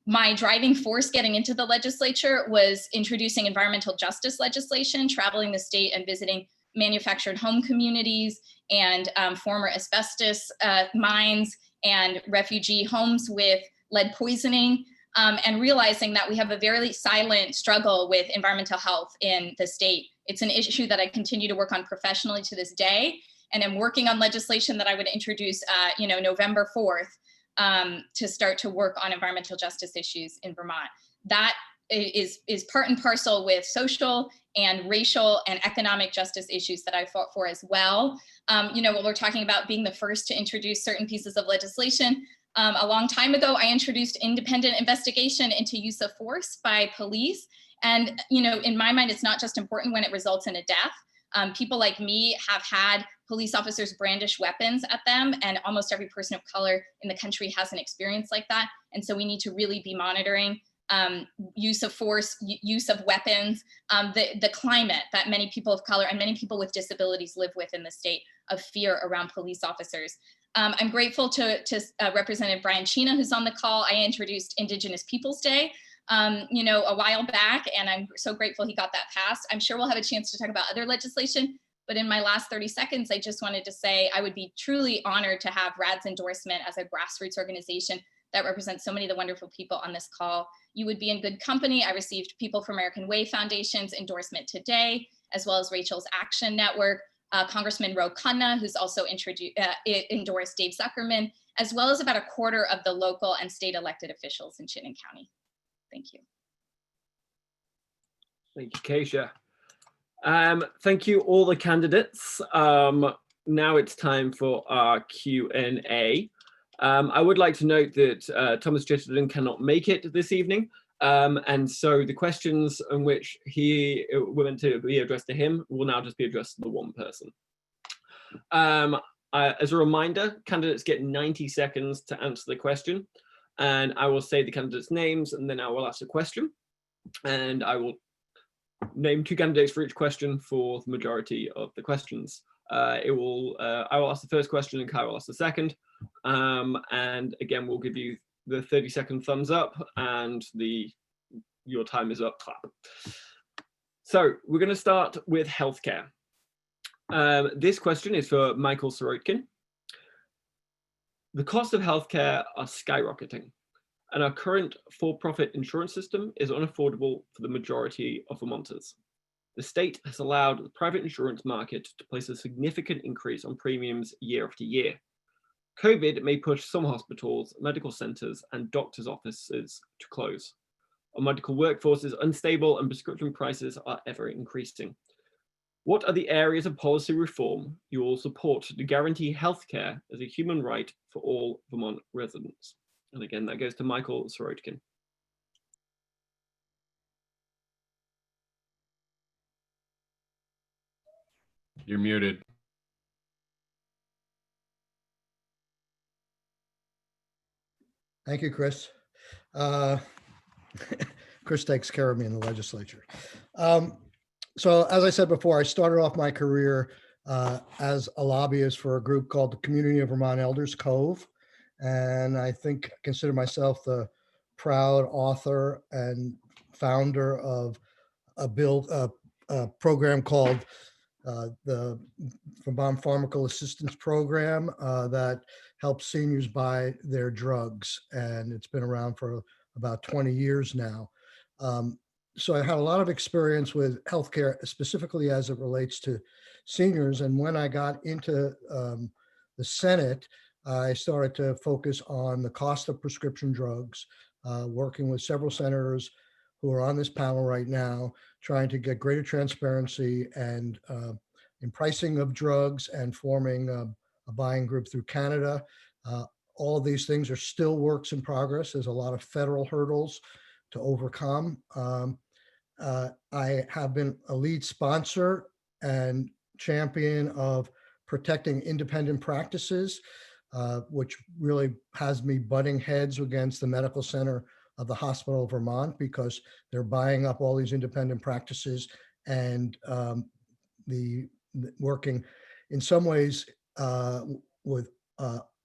My driving force getting into the legislature was introducing environmental justice legislation, traveling the state and visiting manufactured home communities and former asbestos mines and refugee homes with lead poisoning, and realizing that we have a very silent struggle with environmental health in the state. It's an issue that I continue to work on professionally to this day, and I'm working on legislation that I would introduce, November 4th, to start to work on environmental justice issues in Vermont. That is part and parcel with social and racial and economic justice issues that I fought for as well. When we're talking about being the first to introduce certain pieces of legislation, a long time ago, I introduced independent investigation into use of force by police. And, in my mind, it's not just important when it results in a death. People like me have had police officers brandish weapons at them, and almost every person of color in the country has an experience like that. And so we need to really be monitoring use of force, use of weapons, the climate that many people of color and many people with disabilities live with in the state of fear around police officers. I'm grateful to Representative Brian Chena, who's on the call. I introduced Indigenous Peoples Day, a while back, and I'm so grateful he got that passed. I'm sure we'll have a chance to talk about other legislation, but in my last 30 seconds, I just wanted to say I would be truly honored to have RAD's endorsement as a grassroots organization that represents so many of the wonderful people on this call. You would be in good company. I received People for American Way Foundation's endorsement today, as well as Rachel's Action Network, Congressman Ro Khanna, who's also endorsed Dave Zuckerman, as well as about a quarter of the local and state elected officials in Chittenden County. Thank you. Thank you, Keisha. Thank you, all the candidates. Now it's time for our Q&A. I would like to note that Thomas Chittenden cannot make it this evening. And so the questions in which he were meant to be addressed to him will now just be addressed to the one person. As a reminder, candidates get 90 seconds to answer the question. And I will say the candidates' names, and then I will ask a question. And I will name 2 candidates for each question for the majority of the questions. I will ask the first question and Kai will ask the second. And again, we'll give you the 30-second thumbs up and your time is up clap. So we're going to start with healthcare. This question is for Michael Sirotkin. The cost of healthcare are skyrocketing, and our current for-profit insurance system is unaffordable for the majority of Vermonters. The state has allowed the private insurance market to place a significant increase on premiums year after year. COVID may push some hospitals, medical centers, and doctors' offices to close. Our medical workforce is unstable and prescription prices are ever increasing. What are the areas of policy reform you will support to guarantee healthcare as a human right for all Vermont residents? And again, that goes to Michael Sirotkin. You're muted. Thank you, Chris. Uh, Chris takes care of me in the legislature. So as I said before, I started off my career as a lobbyist for a group called the Community of Vermont Elders, COVE. And I think I consider myself the proud author and founder of a program called the Vermont Pharmacal Assistance Program that helps seniors buy their drugs. And it's been around for about 20 years now. So I had a lot of experience with healthcare, specifically as it relates to seniors. And when I got into the Senate, I started to focus on the cost of prescription drugs, working with several senators who are on this panel right now, trying to get greater transparency and in pricing of drugs and forming a buying group through Canada. All of these things are still works in progress. There's a lot of federal hurdles to overcome. I have been a lead sponsor and champion of protecting independent practices, which really has me butting heads against the medical center of the Hospital of Vermont because they're buying up all these independent practices and working in some ways with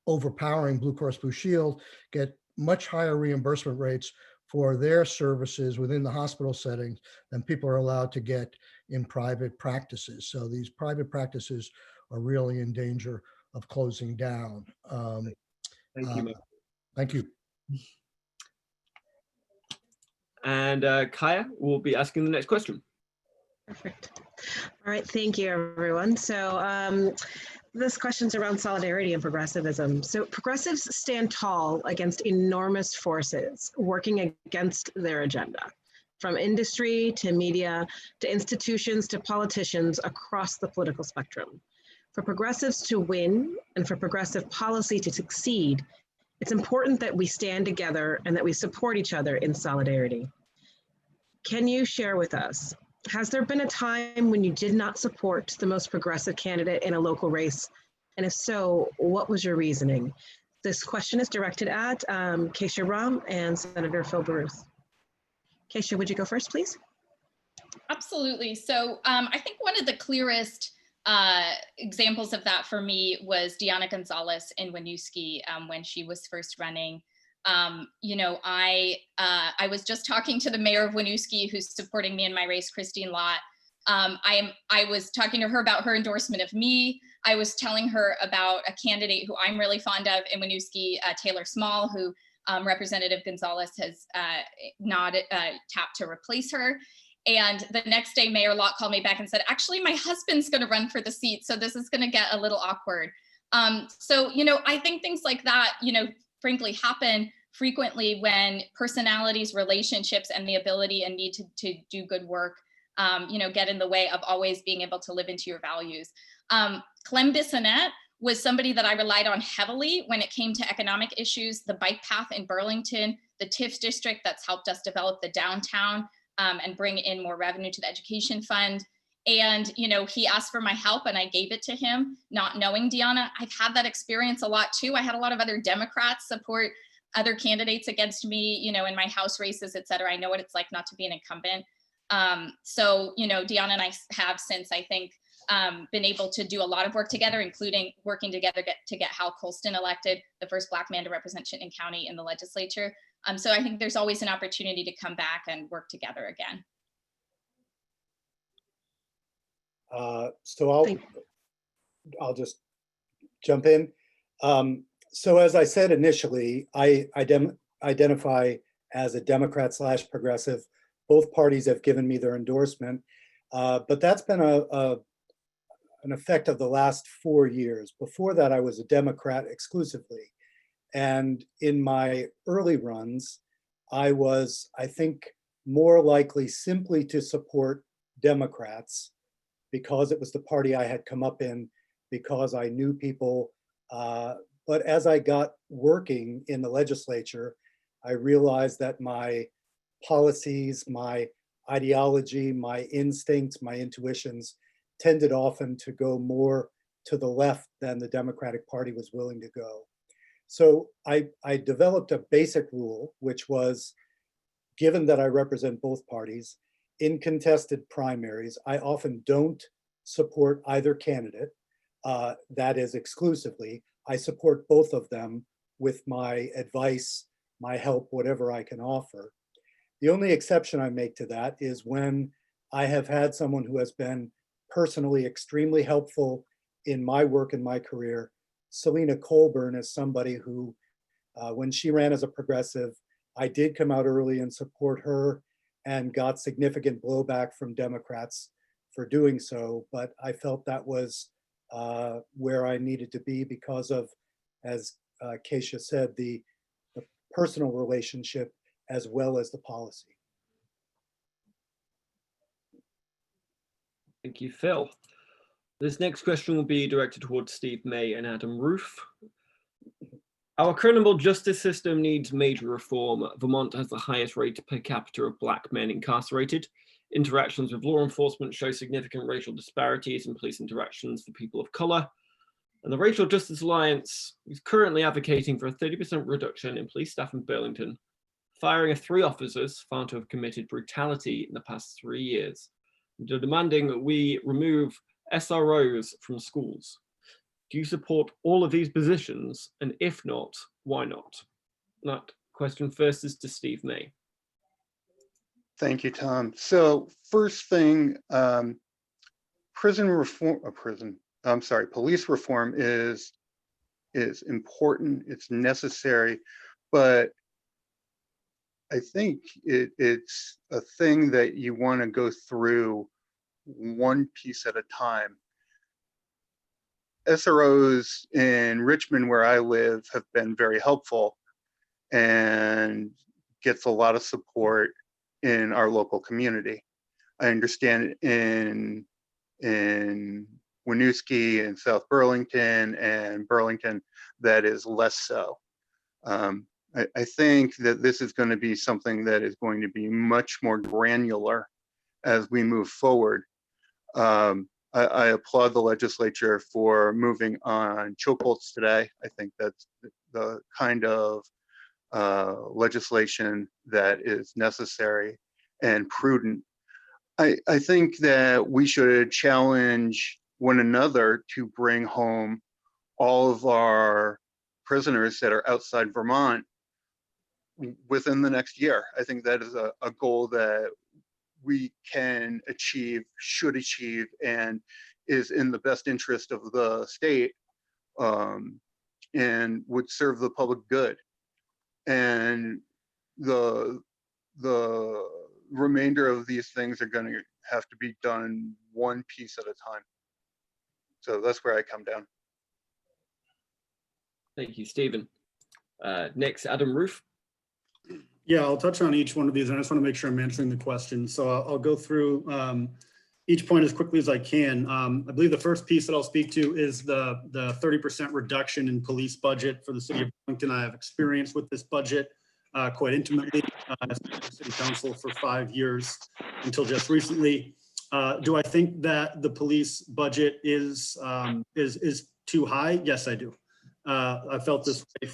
overpowering Blue Cross Blue Shield, get much higher reimbursement rates for their services within the hospital settings than people are allowed to get in private practices. So these private practices are really in danger of closing down. Thank you, Matt. Thank you. And Kaya will be asking the next question. Perfect. All right, thank you, everyone. So this question's around solidarity and progressivism. So progressives stand tall against enormous forces working against their agenda, from industry to media to institutions to politicians across the political spectrum. For progressives to win and for progressive policy to succeed, it's important that we stand together and that we support each other in solidarity. Can you share with us, has there been a time when you did not support the most progressive candidate in a local race? And if so, what was your reasoning? This question is directed at Keisha Ram and Senator Phil Baruth. Keisha, would you go first, please? Absolutely. So I think one of the clearest examples of that for me was Deanna Gonzalez in Winooski when she was first running. You know, I was just talking to the mayor of Winooski who's supporting me in my race, Christine Lott. I was talking to her about her endorsement of me. I was telling her about a candidate who I'm really fond of in Winooski, Taylor Small, who Representative Gonzalez has tapped to replace her. And the next day, Mayor Lott called me back and said, actually, my husband's going to run for the seat. So this is going to get a little awkward. So, you know, I think things like that, you know, frankly, happen frequently when personalities, relationships, and the ability and need to do good work, you know, get in the way of always being able to live into your values. Clem Bissonette was somebody that I relied on heavily when it came to economic issues, the bike path in Burlington, the TIFF district that's helped us develop the downtown and bring in more revenue to the education fund. And, you know, he asked for my help and I gave it to him, not knowing Deanna. I've had that experience a lot too. I had a lot of other Democrats support other candidates against me, you know, in my House races, et cetera. I know what it's like not to be an incumbent. So, you know, Deanna and I have since, I think, been able to do a lot of work together, including working together to get Hal Colston elected, the first Black man to represent Chittenden County in the legislature. So I think there's always an opportunity to come back and work together again. So I'll just jump in. So as I said initially, I identify as a Democrat/progressive. Both parties have given me their endorsement, but that's been an effect of the last 4 years. Before that, I was a Democrat exclusively. And in my early runs, I was, I think, more likely simply to support Democrats because it was the party I had come up in, because I knew people. But as I got working in the legislature, I realized that my policies, my ideology, my instincts, my intuitions tended often to go more to the left than the Democratic Party was willing to go. So I developed a basic rule, which was, given that I represent both parties, in contested primaries, I often don't support either candidate. That is exclusively. I support both of them with my advice, my help, whatever I can offer. The only exception I make to that is when I have had someone who has been personally extremely helpful in my work and my career. Selena Colburn is somebody who, when she ran as a progressive, I did come out early and support her and got significant blowback from Democrats for doing so. But I felt that was where I needed to be because of, as Keisha said, the personal relationship as well as the policy. Thank you, Phil. This next question will be directed towards Steve May and Adam Roof. Our criminal justice system needs major reform. Vermont has the highest rate per capita of Black men incarcerated. Interactions with law enforcement show significant racial disparities in police interactions for people of color. And the Racial Justice Alliance is currently advocating for a 30% reduction in police staff in Burlington, firing of 3 officers found to have committed brutality in the past 3 years. They're demanding that we remove SROs from schools. Do you support all of these positions? And if not, why not? That question first is to Steve May. Thank you, Tom. So first thing, police reform is important, it's necessary, but I think it's a thing that you want to go through one piece at a time. SROs in Richmond, where I live, have been very helpful and gets a lot of support in our local community. I understand in Winooski and South Burlington and Burlington, that is less so. I think that this is going to be something that is going to be much more granular as we move forward. I applaud the legislature for moving on chokeholds today. I think that's the kind of legislation that is necessary and prudent. I think that we should challenge one another to bring home all of our prisoners that are outside Vermont within the next year. I think that is a goal that we can achieve, should achieve, and is in the best interest of the state, and would serve the public good. And the remainder of these things are going to have to be done one piece at a time. So that's where I come down. Thank you, Stephen. Next, Adam Roof. Yeah, I'll touch on each one of these. I just want to make sure I'm answering the question. So I'll go through each point as quickly as I can. I believe the first piece that I'll speak to is the 30% reduction in police budget for the city of Burlington. I have experience with this budget quite intimately as city council for 5 years until just recently. Do I think that the police budget is too high? Yes, I do. I felt this way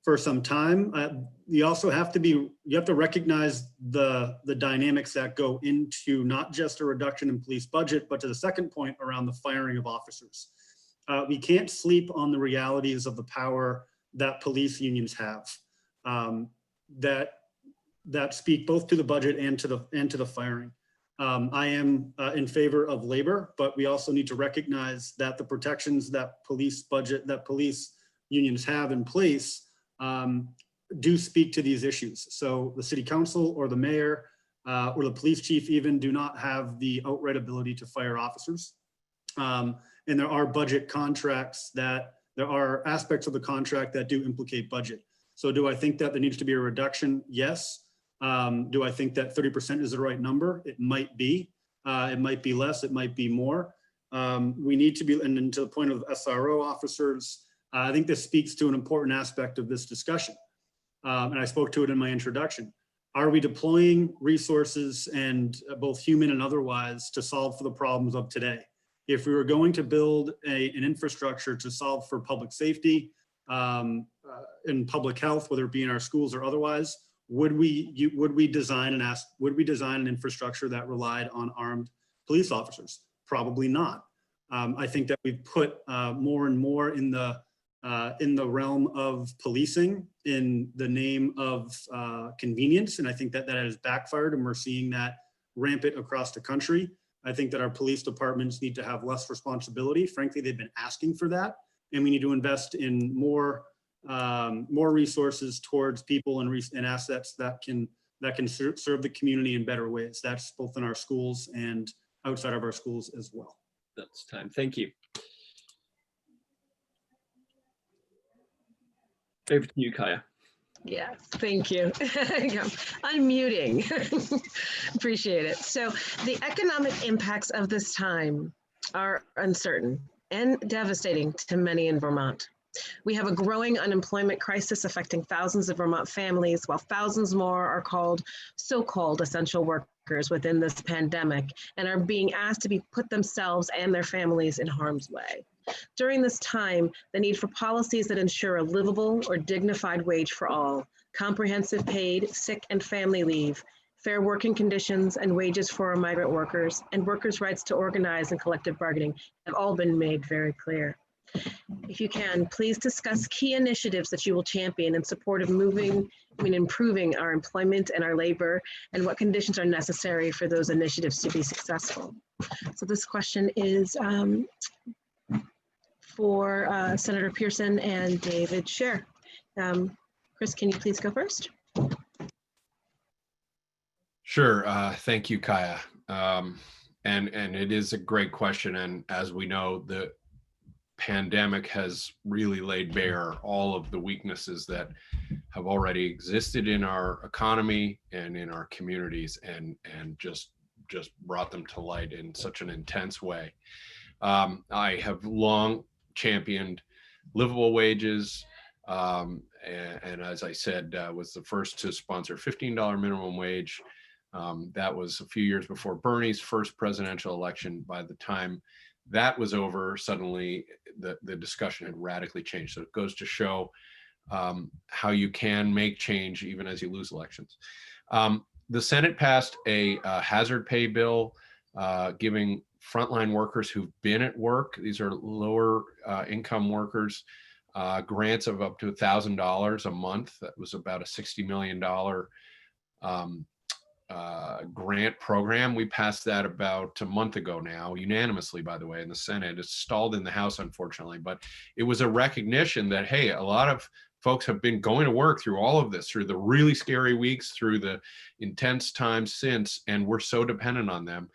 for some time. You also have to recognize the dynamics that go into not just a reduction in police budget, but to the second point around the firing of officers. We can't sleep on the realities of the power that police unions have that speak both to the budget and to the firing. I am in favor of labor, but we also need to recognize that the protections that police unions have in place do speak to these issues. So the city council or the mayor or the police chief even do not have the outright ability to fire officers. And there are budget contracts there are aspects of the contract that do implicate budget. So do I think that there needs to be a reduction? Yes. Do I think that 30% is the right number? It might be. It might be less, it might be more. We need to be, and to the point of SRO officers, I think this speaks to an important aspect of this discussion. And I spoke to it in my introduction. Are we deploying resources, and both human and otherwise, to solve for the problems of today? If we were going to build an infrastructure to solve for public safety, in public health, whether it be in our schools or otherwise, would we design an infrastructure that relied on armed police officers? Probably not. I think that we've put more and more in the realm of policing in the name of convenience, and I think that has backfired, and we're seeing that rampant across the country. I think that our police departments need to have less responsibility. Frankly, they've been asking for that, and we need to invest in more resources towards people and assets that can serve the community in better ways. That's both in our schools and outside of our schools as well. That's time. Thank you. Over to you, Kaya. Yes, thank you. Unmuting. Appreciate it. So the economic impacts of this time are uncertain and devastating to many in Vermont. We have a growing unemployment crisis affecting thousands of Vermont families, while thousands more are so-called essential workers within this pandemic and are being asked to put themselves and their families in harm's way. During this time, the need for policies that ensure a livable or dignified wage for all, comprehensive paid sick and family leave, fair working conditions and wages for our migrant workers, and workers' rights to organize and collective bargaining have all been made very clear. If you can, please discuss key initiatives that you will champion in support of improving our employment and our labor, and what conditions are necessary for those initiatives to be successful. So this question is for Senator Pearson and David Scher. Chris, can you please go first? Sure. Thank you, Kaya. And it is a great question. And as we know, the pandemic has really laid bare all of the weaknesses that have already existed in our economy and in our communities, and just brought them to light in such an intense way. I have long championed livable wages, and as I said, was the first to sponsor $15 minimum wage. That was a few years before Bernie's first presidential election. By the time that was over, suddenly the discussion had radically changed. So it goes to show how you can make change even as you lose elections. The Senate passed a hazard pay bill giving frontline workers who've been at work, these are lower income workers, grants of up to $1,000 a month. That was about a $60 million grant program. We passed that about a month ago now, unanimously, by the way, in the Senate. It's stalled in the House, unfortunately, but it was a recognition that, hey, a lot of folks have been going to work through all of this, through the really scary weeks, through the intense times since, and we're so dependent on them.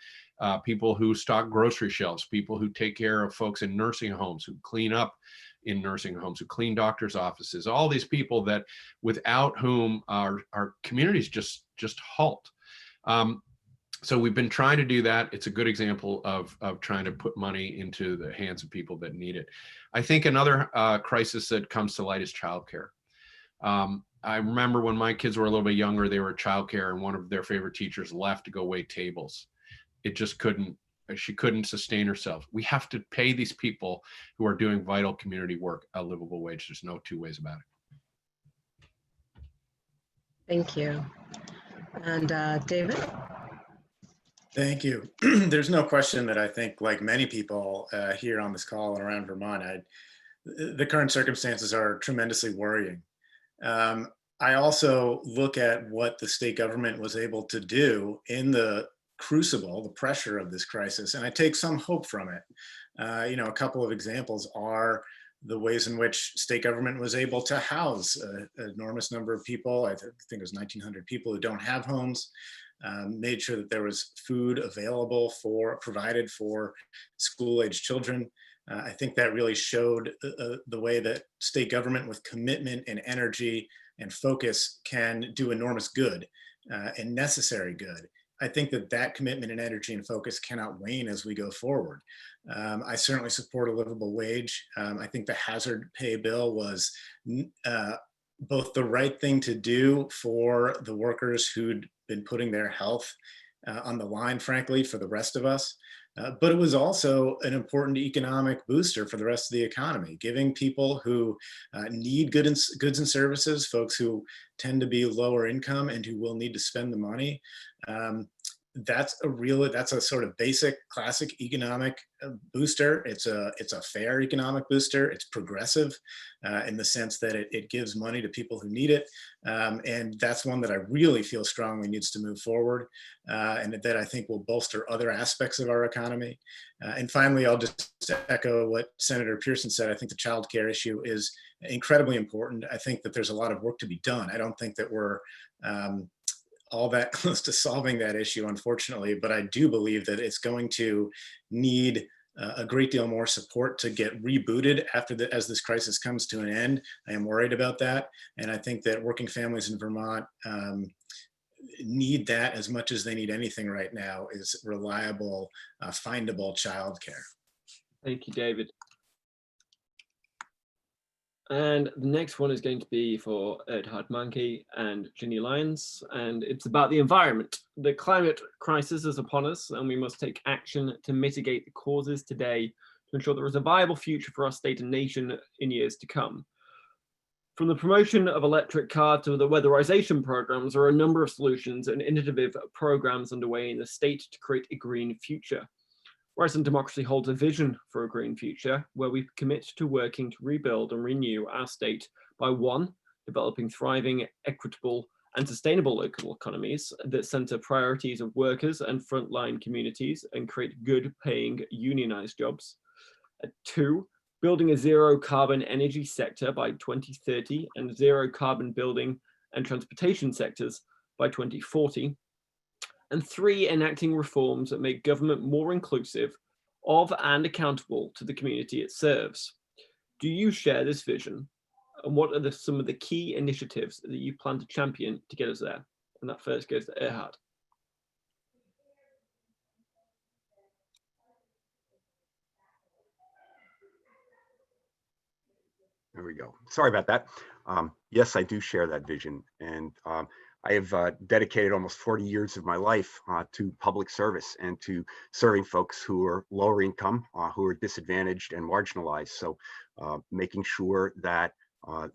People who stock grocery shelves, people who take care of folks in nursing homes, who clean up in nursing homes, who clean doctors' offices, all these people that without whom our communities just halt. So we've been trying to do that. It's a good example of trying to put money into the hands of people that need it. I think another crisis that comes to light is childcare. I remember when my kids were a little bit younger, they were at childcare, and one of their favorite teachers left to go wait tables. It just she couldn't sustain herself. We have to pay these people who are doing vital community work a livable wage. There's no two ways about it. Thank you. And David? Thank you. There's no question that I think, like many people here on this call and around Vermont, the current circumstances are tremendously worrying. I also look at what the state government was able to do in the crucible, the pressure of this crisis, and I take some hope from it. A couple of examples are the ways in which state government was able to house an enormous number of people. I think it was 1,900 people who don't have homes, made sure that there was food available provided for school-age children. I think that really showed the way that state government with commitment and energy and focus can do enormous good and necessary good. I think that commitment and energy and focus cannot wane as we go forward. I certainly support a livable wage. I think the hazard pay bill was both the right thing to do for the workers who'd been putting their health on the line, frankly, for the rest of us. but it was also an important economic booster for the rest of the economy, giving people who need goods and services, folks who tend to be lower income and who will need to spend the money. That's a sort of basic classic economic booster. It's a fair economic booster. It's progressive in the sense that it gives money to people who need it. And that's one that I really feel strongly needs to move forward, and that I think will bolster other aspects of our economy. And finally, I'll just echo what Senator Pearson said. I think the child care issue is incredibly important. I think that there's a lot of work to be done. I don't think that we're all that close to solving that issue, unfortunately, but I do believe that it's going to need a great deal more support to get rebooted as this crisis comes to an end. I am worried about that. And I think that working families in Vermont need that as much as they need anything right now, is reliable, findable childcare. Thank you, David. And the next one is going to be for Erdhard Manke and Ginny Lyons, and it's about the environment. The climate crisis is upon us, and we must take action to mitigate the causes today to ensure there is a viable future for our state and nation in years to come. From the promotion of electric cars to the weatherization programs, there are a number of solutions and innovative programs underway in the state to create a green future. Rising Democracy holds a vision for a green future where we commit to working to rebuild and renew our state by 1, developing thriving, equitable, and sustainable local economies that center priorities of workers and frontline communities and create good paying unionized jobs. 2, building a zero carbon energy sector by 2030 and zero carbon building and transportation sectors by 2040. And 3, enacting reforms that make government more inclusive of and accountable to the community it serves. Do you share this vision? And what are some of the key initiatives that you plan to champion to get us there? And that first goes to Erhard. There we go. Sorry about that. Yes, I do share that vision. And I have dedicated almost 40 years of my life to public service and to serving folks who are lower income, who are disadvantaged and marginalized. So making sure that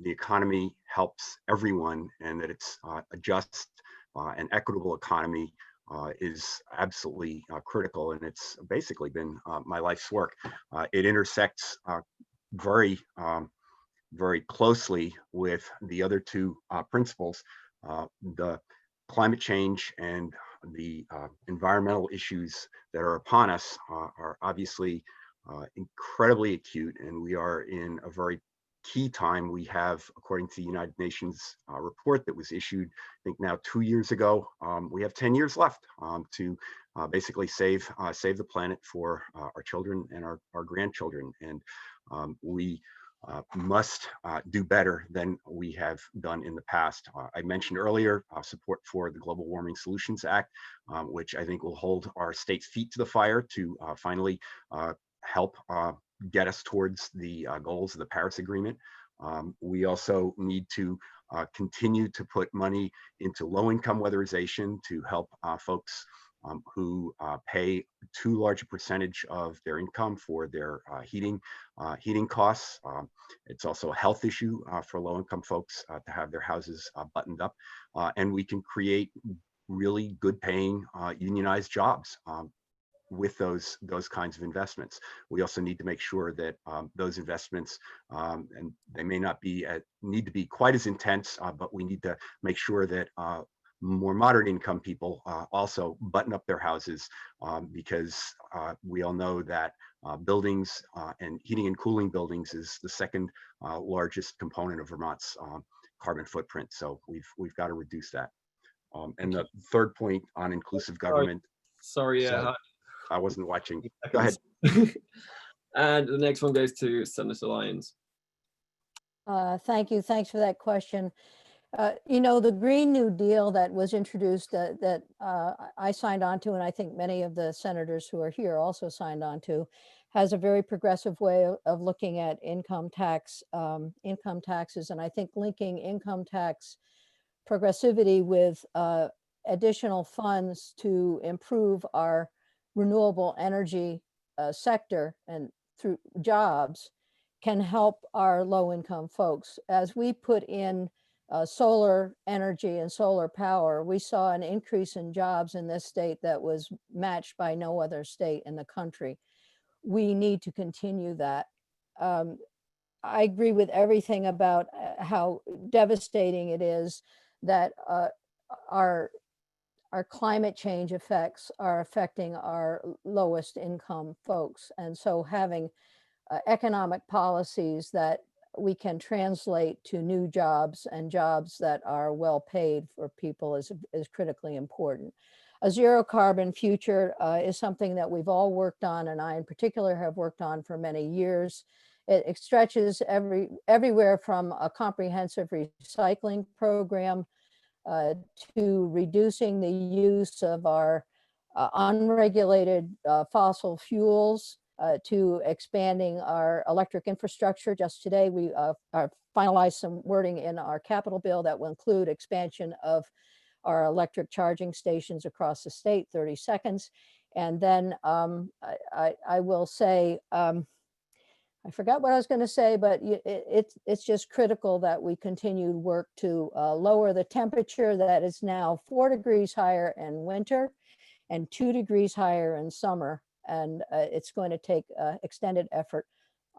the economy helps everyone and that it's a just and equitable economy is absolutely critical. And it's basically been my life's work. It intersects very closely with the other two principles. The climate change and the environmental issues that are upon us are obviously incredibly acute, and we are in a very key time. We have, according to the United Nations report that was issued, I think now 2 years ago, we have 10 years left to basically save the planet for our children and our grandchildren. And we must do better than we have done in the past. I mentioned earlier support for the Global Warming Solutions Act, which I think will hold our state's feet to the fire to finally help get us towards the goals of the Paris Agreement. We also need to continue to put money into low-income weatherization to help folks who pay too large a percentage of their income for their heating costs. It's also a health issue for low-income folks to have their houses buttoned up, and we can create really good-paying unionized jobs with those kinds of investments. We also need to make sure that those investments, and they may not be need to be quite as intense, but we need to make sure that more moderate income people also button up their houses, because we all know that buildings and heating and cooling buildings is the second largest component of Vermont's carbon footprint. So we've got to reduce that. And the third point on inclusive government. Sorry, I wasn't watching. Go ahead. And the next one goes to Senator Lyons. Thank you. Thanks for that question. You know, the Green New Deal that was introduced that I signed on to, and I think many of the senators who are here also signed on to, has a very progressive way of looking at income taxes. And I think linking income tax progressivity with additional funds to improve our renewable energy sector and through jobs can help our low-income folks. As we put in solar energy and solar power, we saw an increase in jobs in this state that was matched by no other state in the country. We need to continue that. I agree with everything about how devastating it is that our climate change effects are affecting our lowest income folks. And so having economic policies that we can translate to new jobs and jobs that are well paid for people is critically important. A zero carbon future is something that we've all worked on, and I in particular have worked on for many years. It stretches everywhere from a comprehensive recycling program to reducing the use of our unregulated fossil fuels, to expanding our electric infrastructure. Just today, we finalized some wording in our capital bill that will include expansion of our electric charging stations across the state, 30 seconds. And then I will say, I forgot what I was going to say, but it's just critical that we continue to work to lower the temperature that is now 4 degrees higher in winter and 2 degrees higher in summer. And it's going to take extended effort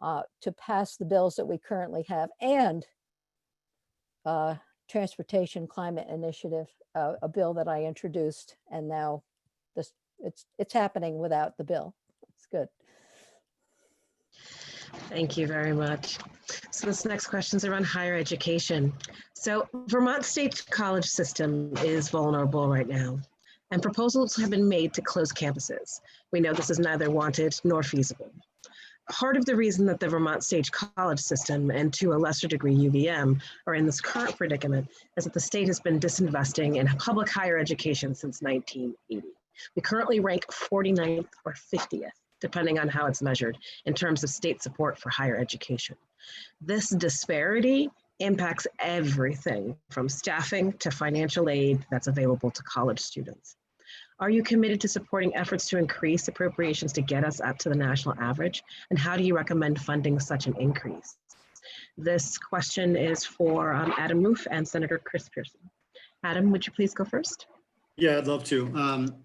to pass the bills that we currently have, and Transportation Climate Initiative, a bill that I introduced, and now it's happening without the bill. It's good. Thank you very much. So this next question is around higher education. So Vermont State College system is vulnerable right now, and proposals have been made to close campuses. We know this is neither wanted nor feasible. Part of the reason that the Vermont State College system, and to a lesser degree UVM, are in this current predicament is that the state has been disinvesting in public higher education since 1980. We currently rank 49th or 50th, depending on how it's measured, in terms of state support for higher education. This disparity impacts everything from staffing to financial aid that's available to college students. Are you committed to supporting efforts to increase appropriations to get us up to the national average? And how do you recommend funding such an increase? This question is for Adam Roof and Senator Chris Pearson. Adam, would you please go first? Yeah, I'd love to.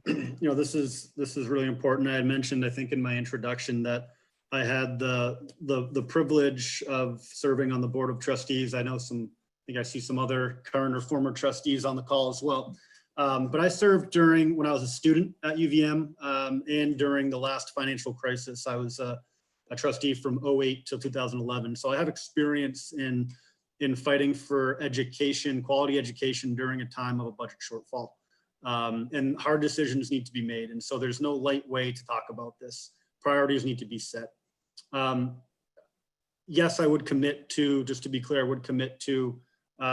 This is really important. I had mentioned, I think, in my introduction that I had the privilege of serving on the Board of Trustees. I think I see some other current or former trustees on the call as well. But I served when I was a student at UVM, and during the last financial crisis. I was a trustee from 2008 till 2011. So I have experience in fighting for education, quality education during a time of a budget shortfall. And hard decisions need to be made. And so there's no light way to talk about this. Priorities need to be set. Yes, I would commit to, just to be clear, I would commit to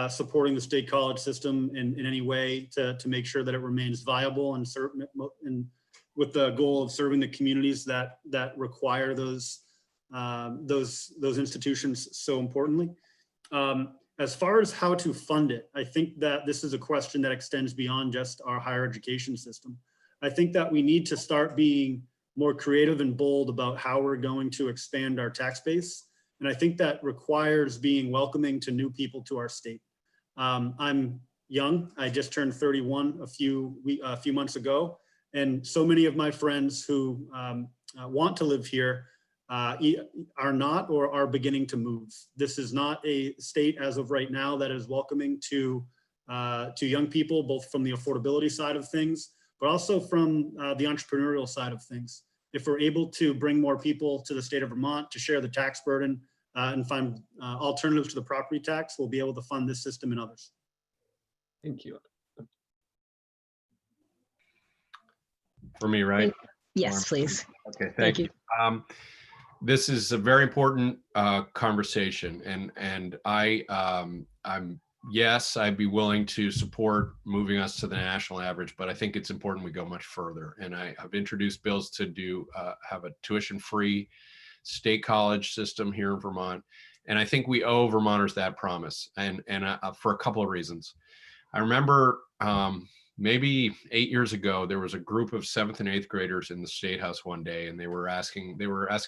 supporting the state college system in any way to make sure that it remains viable and with the goal of serving the communities that require those institutions so importantly. As far as how to fund it, I think that this is a question that extends beyond just our higher education system. I think that we need to start being more creative and bold about how we're going to expand our tax base. And I think that requires being welcoming to new people to our state. I'm young. I just turned 31 a few months ago. And so many of my friends who want to live here are not or are beginning to move. This is not a state as of right now that is welcoming to young people, both from the affordability side of things, but also from the entrepreneurial side of things. If we're able to bring more people to the state of Vermont to share the tax burden and find alternatives to the property tax, we'll be able to fund this system and others. Thank you. For me, right? Yes, please. Okay, thank you. This is a very important conversation, and yes, I'd be willing to support moving us to the national average, but I think it's important we go much further. And I have introduced bills to have a tuition-free state college system here in Vermont, and I think we owe Vermonters that promise, and for a couple of reasons. I remember maybe 8 years ago, there was a group of 7th and 8th graders in the State House one day, and they were asking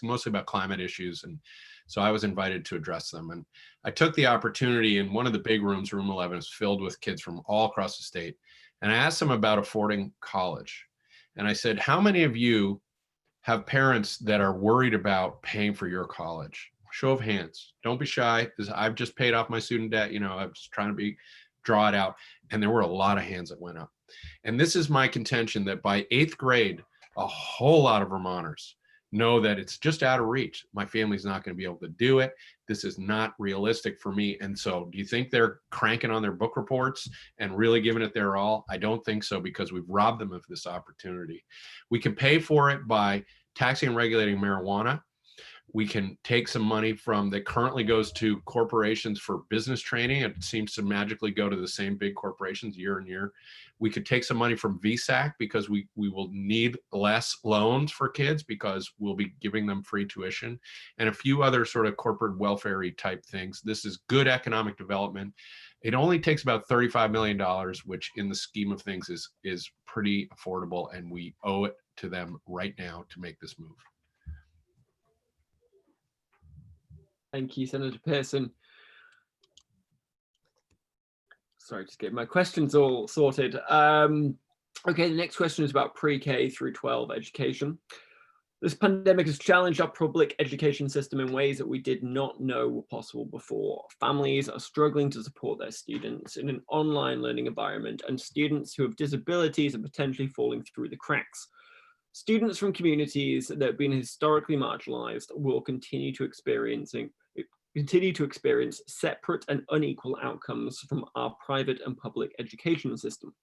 mostly about climate issues. And so I was invited to address them. And I took the opportunity, in one of the big rooms, room 11, is filled with kids from all across the state. And I asked them about affording college. And I said, how many of you have parents that are worried about paying for your college? Show of hands. Don't be shy, because I've just paid off my student debt. I was trying to draw it out. And there were a lot of hands that went up. And this is my contention, that by 8th grade, a whole lot of Vermonters know that it's just out of reach. My family's not going to be able to do it. This is not realistic for me. And so do you think they're cranking on their book reports and really giving it their all? I don't think so, because we've robbed them of this opportunity. We can pay for it by taxing and regulating marijuana. We can take some money that currently goes to corporations for business training. It seems to magically go to the same big corporations year in year. We could take some money from VSAC, because we will need less loans for kids, because we'll be giving them free tuition, and a few other sort of corporate welfare-y type things. This is good economic development. It only takes about $35 million, which in the scheme of things is pretty affordable, and we owe it to them right now to make this move. Thank you, Senator Pearson. Sorry, just get my questions all sorted. Okay, the next question is about pre-K through 12 education. This pandemic has challenged our public education system in ways that we did not know were possible before. Families are struggling to support their students in an online learning environment, and students who have disabilities are potentially falling through the cracks. Students from communities that have been historically marginalized will continue to experience separate and unequal outcomes from our private and public education system.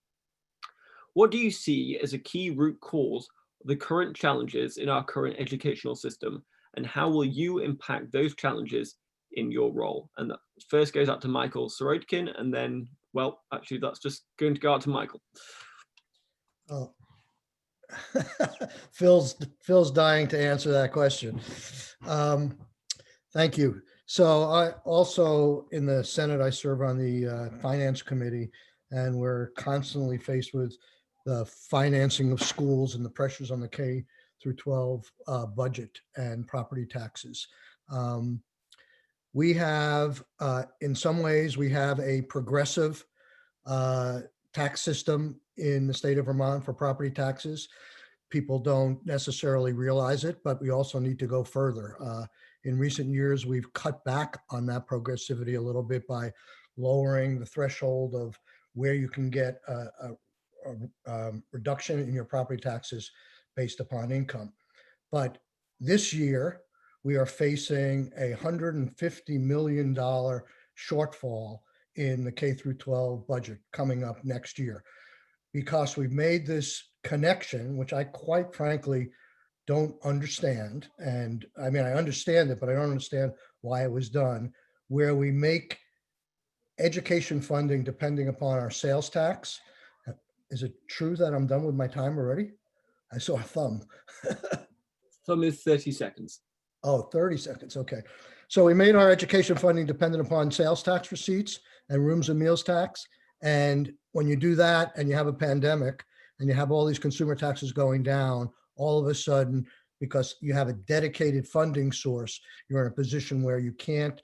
What do you see as a key root cause of the current challenges in our current educational system, and how will you impact those challenges in your role? And that first goes out to Michael Sirotkin, and then, well, actually that's just going to go out to Michael. Oh. Phil's dying to answer that question. Thank you. So I also, in the Senate, I serve on the Finance Committee, and we're constantly faced with the financing of schools and the pressures on the K through 12 budget and property taxes. We have, in some ways, we have a progressive tax system in the state of Vermont for property taxes. People don't necessarily realize it, but we also need to go further. In recent years, we've cut back on that progressivity a little bit by lowering the threshold of where you can get a reduction in your property taxes based upon income. But this year, we are facing a $150 million shortfall in the K through 12 budget coming up next year, because we've made this connection, which I quite frankly don't understand. And I mean, I understand it, but I don't understand why it was done, where we make education funding depending upon our sales tax. Is it true that I'm done with my time already? I saw a thumb. Thumb is 30 seconds. Oh, 30 seconds. Okay. So we made our education funding dependent upon sales tax receipts and rooms and meals tax. And when you do that and you have a pandemic and you have all these consumer taxes going down, all of a sudden, because you have a dedicated funding source, you're in a position where you can't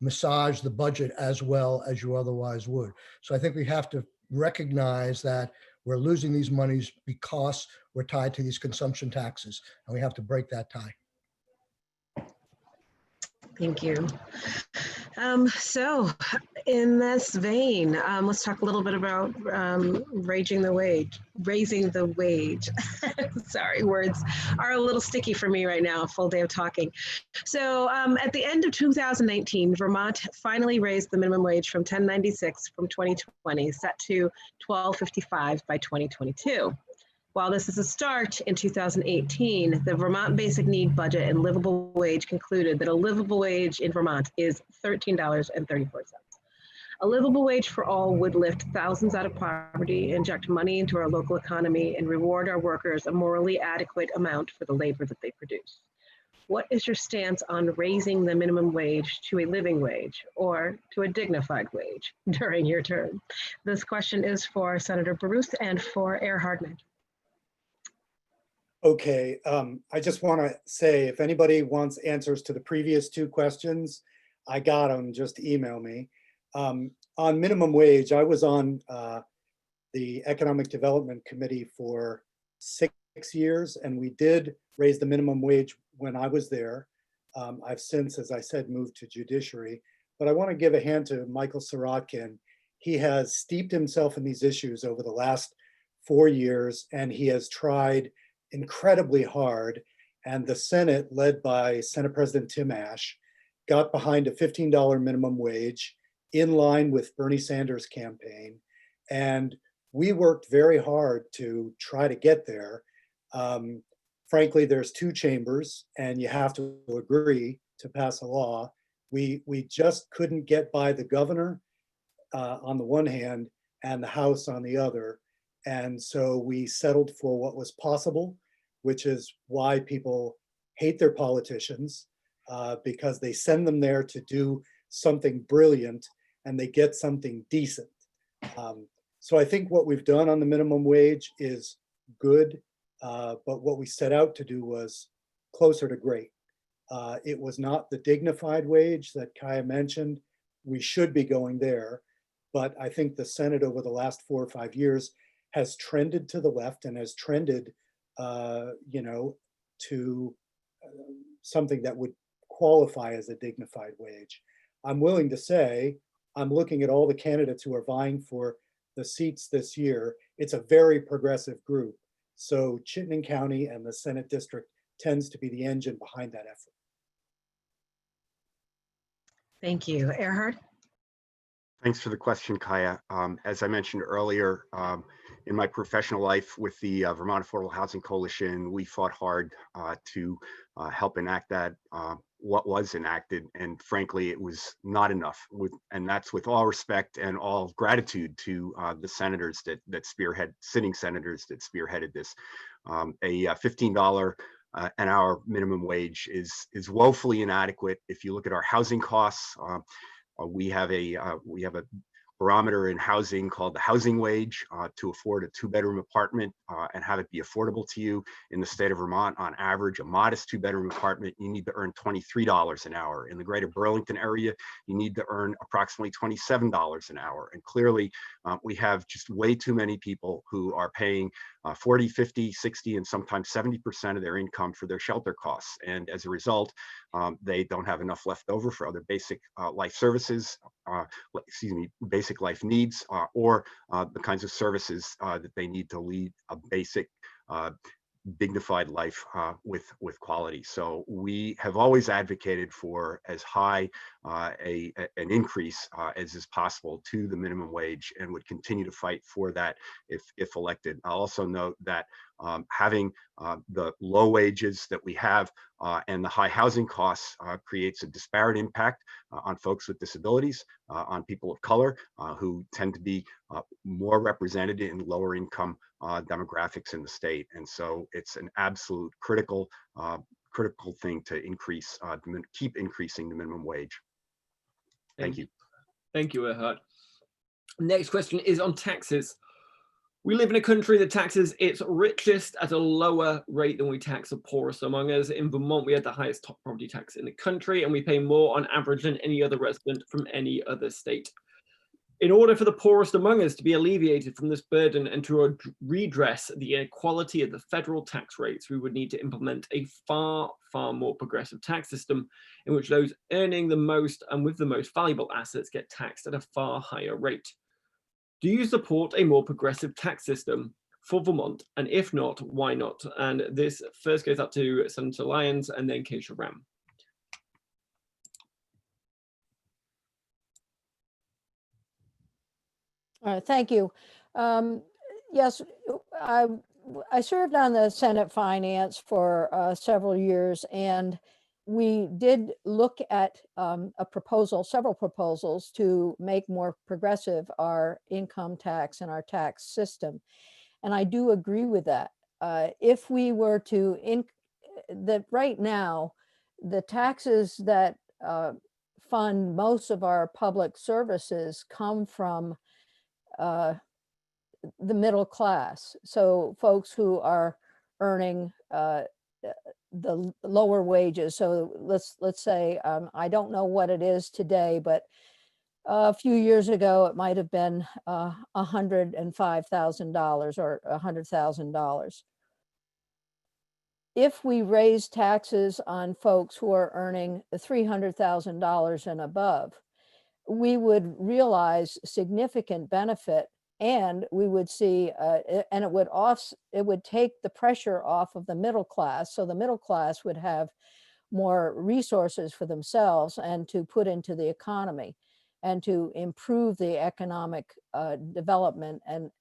massage the budget as well as you otherwise would. So I think we have to recognize that we're losing these monies because we're tied to these consumption taxes, and we have to break that tie. Thank you. So in this vein, let's talk a little bit about raising the wage. Sorry, words are a little sticky for me right now, a full day of talking. So at the end of 2019, Vermont finally raised the minimum wage from $10.96 from 2020, set to $12.55 by 2022. While this is a start, in 2018, the Vermont Basic Need Budget and Livable Wage concluded that a livable wage in Vermont is $13.34. A livable wage for all would lift thousands out of poverty, inject money into our local economy, and reward our workers a morally adequate amount for the labor that they produce. What is your stance on raising the minimum wage to a living wage or to a dignified wage during your term? This question is for Senator Baruth and for Hardman. Okay, I just want to say, if anybody wants answers to the previous two questions, I got them, just email me. On minimum wage, I was on the Economic Development Committee for 6 years, and we did raise the minimum wage when I was there. I've since, as I said, moved to judiciary, but I want to give a hand to Michael Sirotkin. He has steeped himself in these issues over the last 4 years, and he has tried incredibly hard. And the Senate, led by Senate President Tim Ash, got behind a $15 minimum wage in line with Bernie Sanders' campaign. And we worked very hard to try to get there. Frankly, there's two chambers and you have to agree to pass a law. We just couldn't get by the governor on the one hand and the House on the other. And so we settled for what was possible, which is why people hate their politicians, because they send them there to do something brilliant and they get something decent. So I think what we've done on the minimum wage is good, but what we set out to do was closer to great. It was not the dignified wage that Kaya mentioned. We should be going there, but I think the Senate over the last 4 or 5 years has trended to the left and has trended, to something that would qualify as a dignified wage. I'm willing to say, I'm looking at all the candidates who are vying for the seats this year. It's a very progressive group. So Chittenden County and the Senate district tends to be the engine behind that effort. Thank you. Erhard? Thanks for the question, Kaya. As I mentioned earlier, in my professional life with the Vermont Affordable Housing Coalition, we fought hard to help enact that, what was enacted. And frankly, it was not enough. And that's with all respect and all gratitude to the senators sitting senators that spearheaded this. A $15 an hour minimum wage is woefully inadequate. If you look at our housing costs, we have a barometer in housing called the housing wage to afford a 2-bedroom apartment and have it be affordable to you. In the state of Vermont, on average, a modest 2-bedroom apartment, you need to earn $23 an hour. In the greater Burlington area, you need to earn approximately $27 an hour. And clearly, we have just way too many people who are paying 40, 50, 60, and sometimes 70% of their income for their shelter costs. And as a result, they don't have enough left over for other basic life services, basic life needs, or the kinds of services that they need to lead a basic dignified life with quality. So we have always advocated for as high an increase as is possible to the minimum wage, and would continue to fight for that if elected. I'll also note that having the low wages that we have and the high housing costs creates a disparate impact on folks with disabilities, on people of color who tend to be more represented in lower income demographics in the state. And so it's an absolute critical thing to increase, keep increasing the minimum wage. Thank you. Thank you, Erhard. Next question is on taxes. We live in a country that taxes its richest at a lower rate than we tax the poorest among us. In Vermont, we have the highest top property tax in the country, and we pay more on average than any other resident from any other state. In order for the poorest among us to be alleviated from this burden and to redress the inequality of the federal tax rates, we would need to implement a far, far more progressive tax system in which those earning the most and with the most valuable assets get taxed at a far higher rate. Do you support a more progressive tax system for Vermont? And if not, why not? And this first goes up to Senator Lyons and then Keisha Ram. Thank you. Yes, I served on the Senate Finance for several years, and we did look at several proposals to make more progressive our income tax and our tax system. And I do agree with that. If we were to, right now, the taxes that fund most of our public services come from the middle class. So folks who are earning the lower wages. So let's say, I don't know what it is today, but a few years ago, it might have been $105,000 or $100,000. If we raise taxes on folks who are earning $300,000 and above, we would realize significant benefit, and we would see, and it would take the pressure off of the middle class. So the middle class would have more resources for themselves and to put into the economy and to improve the economic development and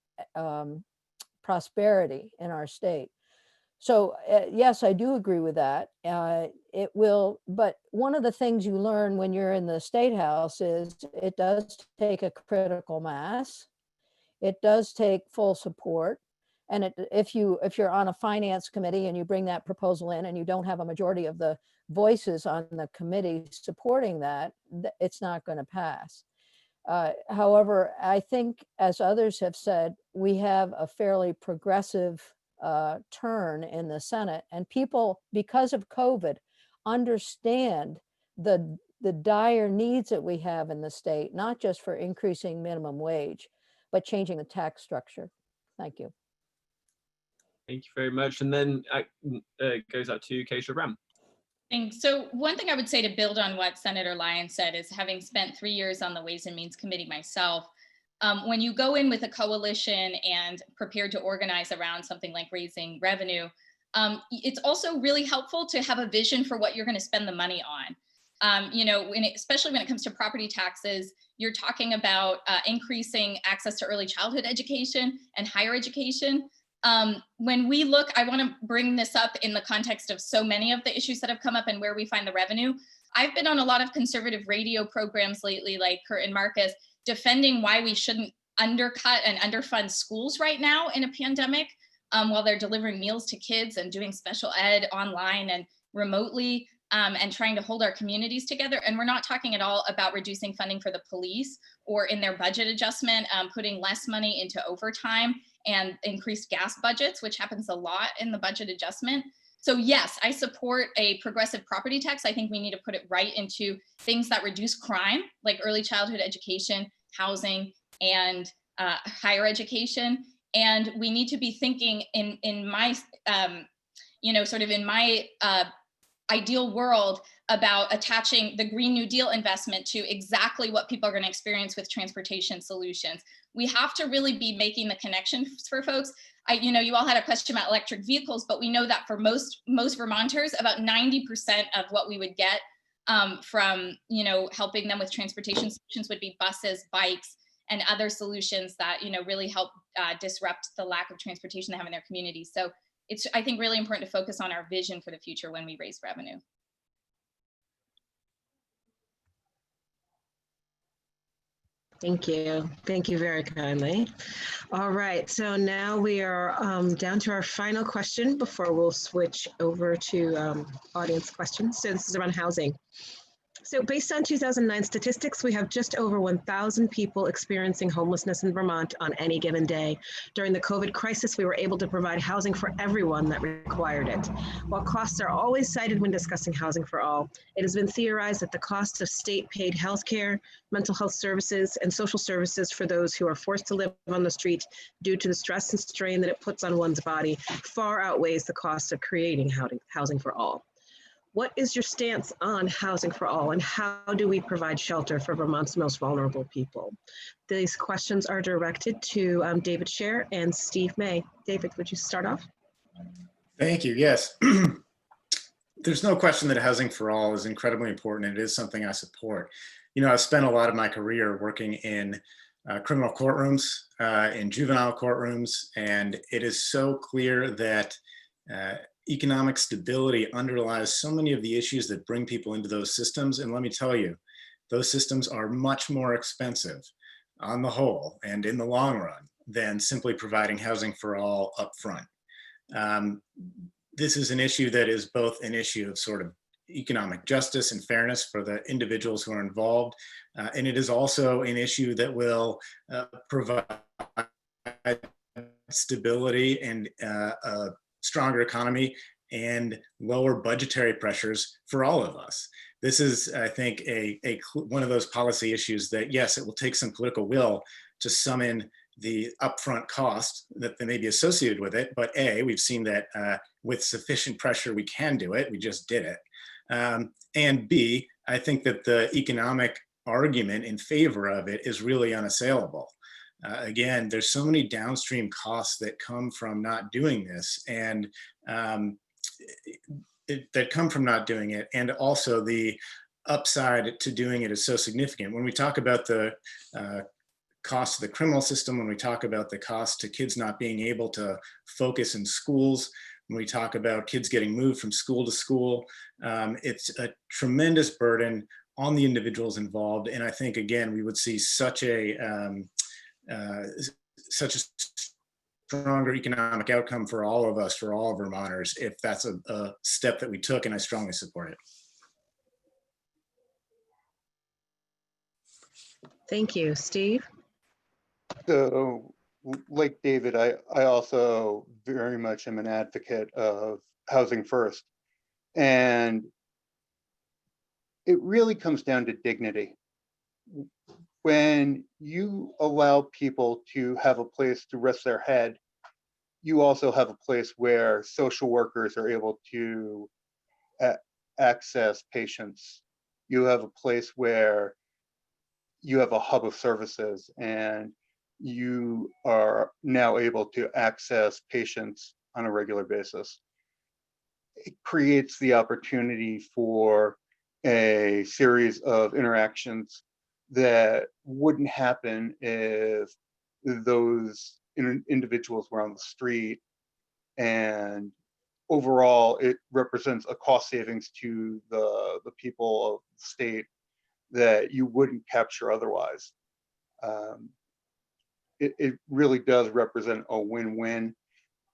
prosperity in our state. So yes, I do agree with that. It will, but one of the things you learn when you're in the State House is it does take a critical mass. It does take full support. And if you're on a finance committee and you bring that proposal in and you don't have a majority of the voices on the committee supporting that, it's not going to pass. However, I think, as others have said, we have a fairly progressive turn in the Senate, and people, because of COVID, understand the dire needs that we have in the state, not just for increasing minimum wage, but changing the tax structure. Thank you. Thank you very much. And then it goes out to Keisha Ram. Thanks. So one thing I would say to build on what Senator Lyons said is, having spent 3 years on the Ways and Means Committee myself, when you go in with a coalition and prepared to organize around something like raising revenue, it's also really helpful to have a vision for what you're going to spend the money on. Especially when it comes to property taxes, you're talking about increasing access to early childhood education and higher education. When we look, I want to bring this up in the context of so many of the issues that have come up and where we find the revenue. I've been on a lot of conservative radio programs lately, like Kurt and Marcus, defending why we shouldn't undercut and underfund schools right now in a pandemic, while they're delivering meals to kids and doing special ed online and remotely, and trying to hold our communities together. And we're not talking at all about reducing funding for the police, or in their budget adjustment, putting less money into overtime and increased gas budgets, which happens a lot in the budget adjustment. So yes, I support a progressive property tax. I think we need to put it right into things that reduce crime, like early childhood education, housing, and higher education. And we need to be thinking in my, in my ideal world, about attaching the Green New Deal investment to exactly what people are going to experience with transportation solutions. We have to really be making the connections for folks. You all had a question about electric vehicles, but we know that for most Vermonters, about 90% of what we would get from helping them with transportation solutions would be buses, bikes, and other solutions that really help disrupt the lack of transportation they have in their communities. So it's, I think, really important to focus on our vision for the future when we raise revenue. Thank you. Thank you very kindly. All right, so now we are down to our final question before we'll switch over to audience questions. So this is around housing. So based on 2009 statistics, we have just over 1,000 people experiencing homelessness in Vermont on any given day. During the COVID crisis, we were able to provide housing for everyone that required it. While costs are always cited when discussing housing for all, it has been theorized that the cost of state-paid healthcare, mental health services, and social services for those who are forced to live on the street due to the stress and strain that it puts on one's body far outweighs the cost of creating housing for all. What is your stance on housing for all, and how do we provide shelter for Vermont's most vulnerable people? These questions are directed to David Scher and Steve May. David, would you start off? Thank you. Yes. There's no question that housing for all is incredibly important, and it is something I support. I've spent a lot of my career working in criminal courtrooms, in juvenile courtrooms, and it is so clear that economic stability underlies so many of the issues that bring people into those systems. And let me tell you, those systems are much more expensive on the whole and in the long run than simply providing housing for all up front. This is an issue that is both an issue of sort of economic justice and fairness for the individuals who are involved. And it is also an issue that will provide stability and a stronger economy and lower budgetary pressures for all of us. This is, I think, one of those policy issues that, yes, it will take some political will to summon the upfront cost that may be associated with it. But A, we've seen that with sufficient pressure, we can do it. We just did it. And B, I think that the economic argument in favor of it is really unassailable. Again, there's so many downstream costs that come from not doing this, and that come from not doing it, and also the upside to doing it is so significant. When we talk about the cost of the criminal system, when we talk about the cost to kids not being able to focus in schools, when we talk about kids getting moved from school to school, it's a tremendous burden on the individuals involved. And I think, again, we would see such a stronger economic outcome for all of us, for all Vermonters, if that's a step that we took, and I strongly support it. Thank you. Steve? So, like David, I also very much am an advocate of housing first. And it really comes down to dignity. When you allow people to have a place to rest their head, you also have a place where social workers are able to access patients. You have a place where you have a hub of services, and you are now able to access patients on a regular basis. It creates the opportunity for a series of interactions that wouldn't happen if those individuals were on the street. And overall, it represents a cost savings to the people of the state that you wouldn't capture otherwise. It really does represent a win-win.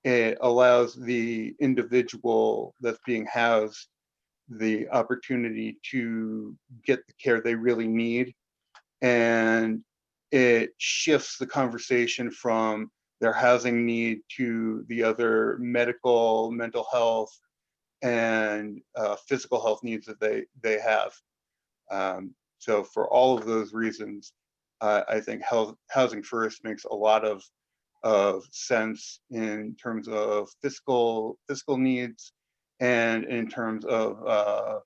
It allows the individual that's being housed the opportunity to get the care they really need. And it shifts the conversation from their housing need to the other medical, mental health, and physical health needs that they have. So for all of those reasons, I think housing first makes a lot of sense in terms of fiscal needs and in terms of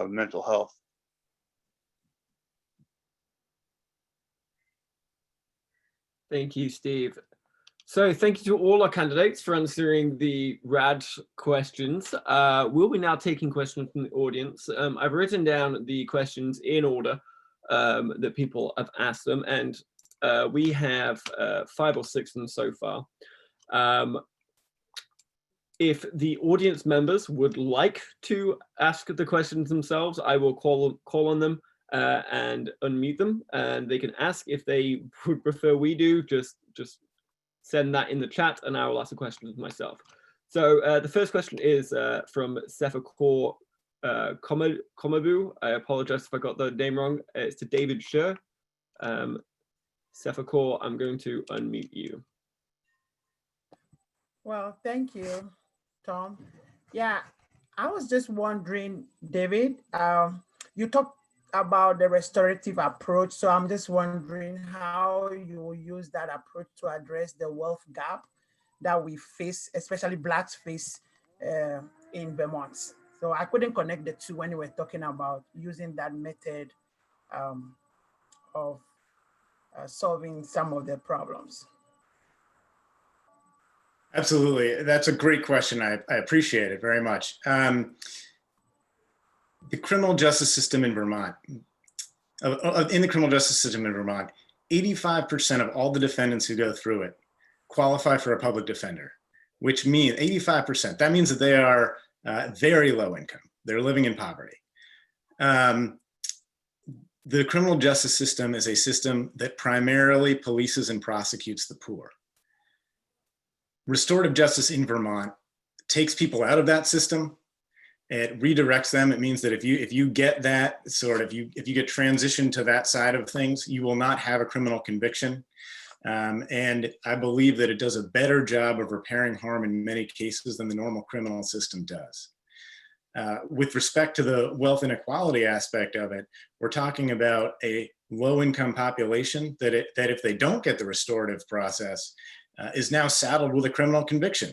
mental health. Thank you, Steve. So thank you to all our candidates for answering the RAD questions. We'll be now taking questions from the audience. I've written down the questions in order that people have asked them, and we have 5 or 6 of them so far. If the audience members would like to ask the questions themselves, I will call on them and unmute them, and they can ask. If they would prefer we do, just send that in the chat, and I will ask the questions myself. So the first question is from Sefakor Komabu. I apologize if I got the name wrong. It's to David Scher. Sefakor, I'm going to unmute you. Well, thank you, Tom. Yeah, I was just wondering, David, you talked about the restorative approach. So I'm just wondering how you will use that approach to address the wealth gap that we face, especially Blacks face in Vermont. So I couldn't connect the two when you were talking about using that method of solving some of the problems. Absolutely. That's a great question. I appreciate it very much. The criminal justice system in Vermont, 85% of all the defendants who go through it qualify for a public defender, which means 85%. That means that they are very low income. They're living in poverty. The criminal justice system is a system that primarily polices and prosecutes the poor. Restorative justice in Vermont takes people out of that system It redirects them. It means that if you get that sort of, if you get transitioned to that side of things, you will not have a criminal conviction. And I believe that it does a better job of repairing harm in many cases than the normal criminal system does. With respect to the wealth inequality aspect of it, we're talking about a low-income population that if they don't get the restorative process, is now saddled with a criminal conviction.